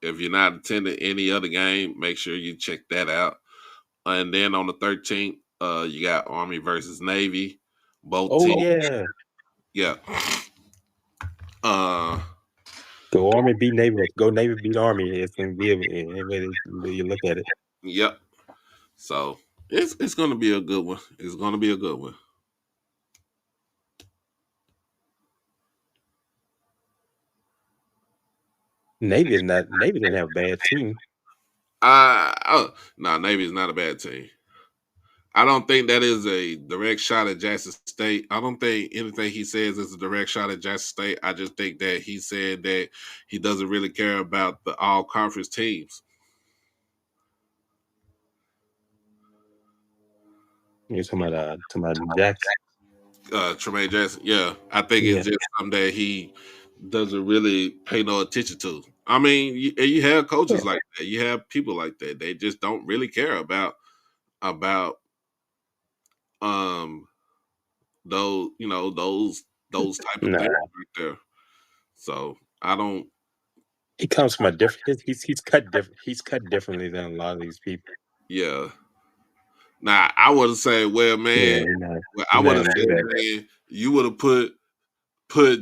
if you're not attending any other game, make sure you check that out. And then on the 13th, you got Army versus Navy. Both teams. Yeah. Yeah. Go Army beat Navy. Go Navy beat Army. It's gonna be any way you look at it. Yep. So it's gonna be a good one. It's gonna be a good one. Navy didn't have a bad team. No, Navy is not a bad team. I don't think that is a direct shot at Jackson State. I don't think anything he says is a direct shot at Jackson State. I just think that he said that he doesn't really care about the all conference teams. You're talking about Jackson. Tremaine Jackson. Yeah, I think it's just something that he doesn't really pay no attention to. I mean, you have coaches like that. You have people like that. They just don't really care about those type of things right there. So I don't. He comes from a different. He's cut different. He's cut differently than a lot of these people. Yeah. Now I would say, well, man, I would have said, man, you would have put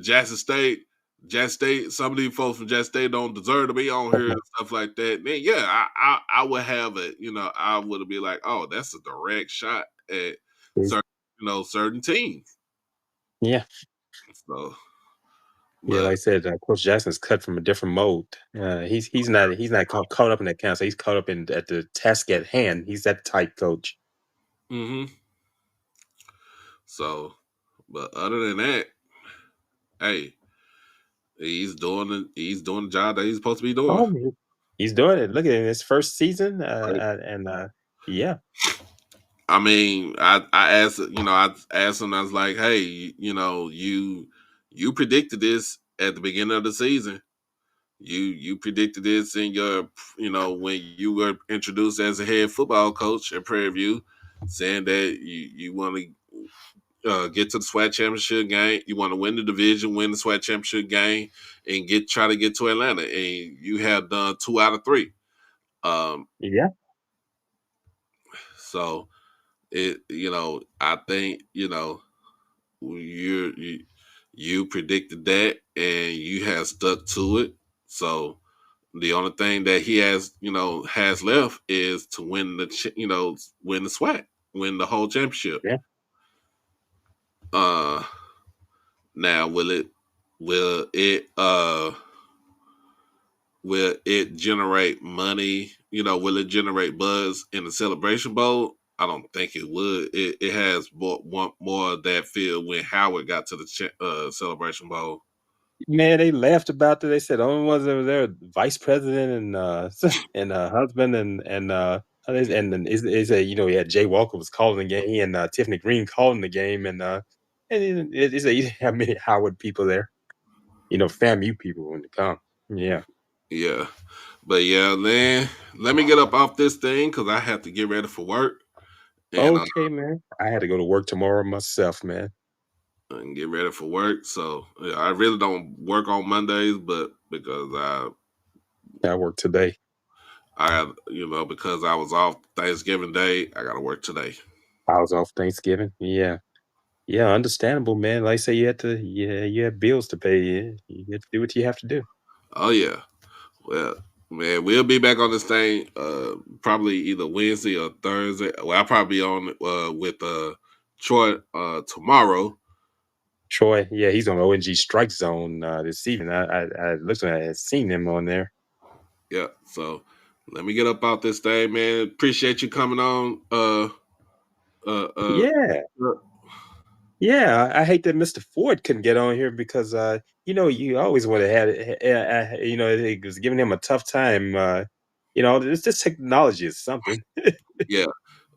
Jackson State. Some of these folks from Jackson State don't deserve to be on here and stuff like that. Then yeah, I would have it. I would be like, oh, that's a direct shot at certain teams. Yeah. So. Yeah, like I said, Coach Jackson's cut from a different mold. He's not caught up in that count. So he's caught up at the task at hand. He's that type coach. Mm-hmm. So, but other than that, hey, he's doing the job that he's supposed to be doing. Oh, he's doing it. Look at it in his first season, yeah. I mean, I asked him. I was like, hey, you predicted this at the beginning of the season. You predicted this in your, when you were introduced as a head football coach at Prairie View, saying that you want to get to the SWAC championship game. You want to win the division, win the SWAC championship game, and try to get to Atlanta. And you have done 2 out of 3. Yeah. So I think you predicted that, and you have stuck to it. So the only thing that he has left is to win win the SWAC, win the whole championship. Yeah. Now will it will it generate money? Will it generate buzz in the Celebration Bowl? I don't think it would. It has more of that feel when Howard got to the Celebration Bowl. Man, they laughed about it. They said the only ones that were there, vice president and and husband and then is a he had Jay Walker was calling the game. He and Tiffany Green calling the game, and it's a you didn't have many Howard people there. FAMU people when they come. Yeah. Yeah, but yeah, man. Let me get up off this thing because I have to get ready for work Okay, man. I had to go to work tomorrow myself, man. and get ready for work. So yeah, I really don't work on Mondays, but because I work today. because I was off Thanksgiving Day, I got to work today. I was off Thanksgiving. Yeah. Yeah, understandable, man. Like I say, you have bills to pay. You have to do what you have to do. Oh yeah. Well, man, we'll be back on this thing probably either Wednesday or Thursday. Well, I'll probably be on with Troy tomorrow. Troy, yeah, he's on ONG Strike Zone this evening. I looked at, I had seen him on there. Yeah. So let me get up out this thing, man. Appreciate you coming on. Yeah, Uh, yeah. I hate that Mr. Ford couldn't get on here because you always would have had it was giving him a tough time. This technology is something. yeah.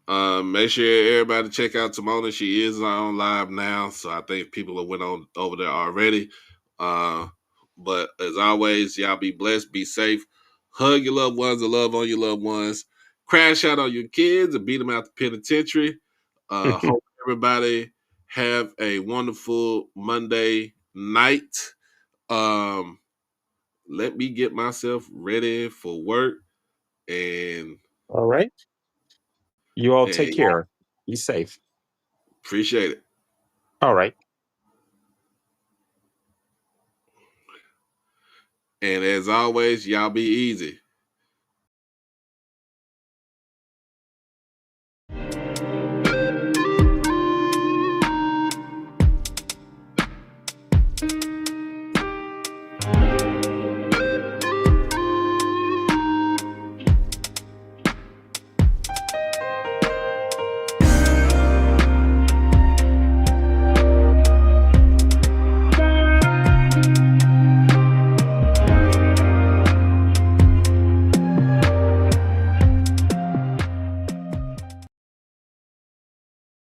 Make sure everybody check out Timona. She is on live now, so I think people have went on over there already. But as always, y'all be blessed, be safe, hug your loved ones, and love on your loved ones. Crash out on your kids and beat them out the penitentiary. Hope everybody have a wonderful Monday night. Um, Let me get myself ready for work and All right, you all take and care. Be safe. appreciate it. All right. And as always, y'all be easy.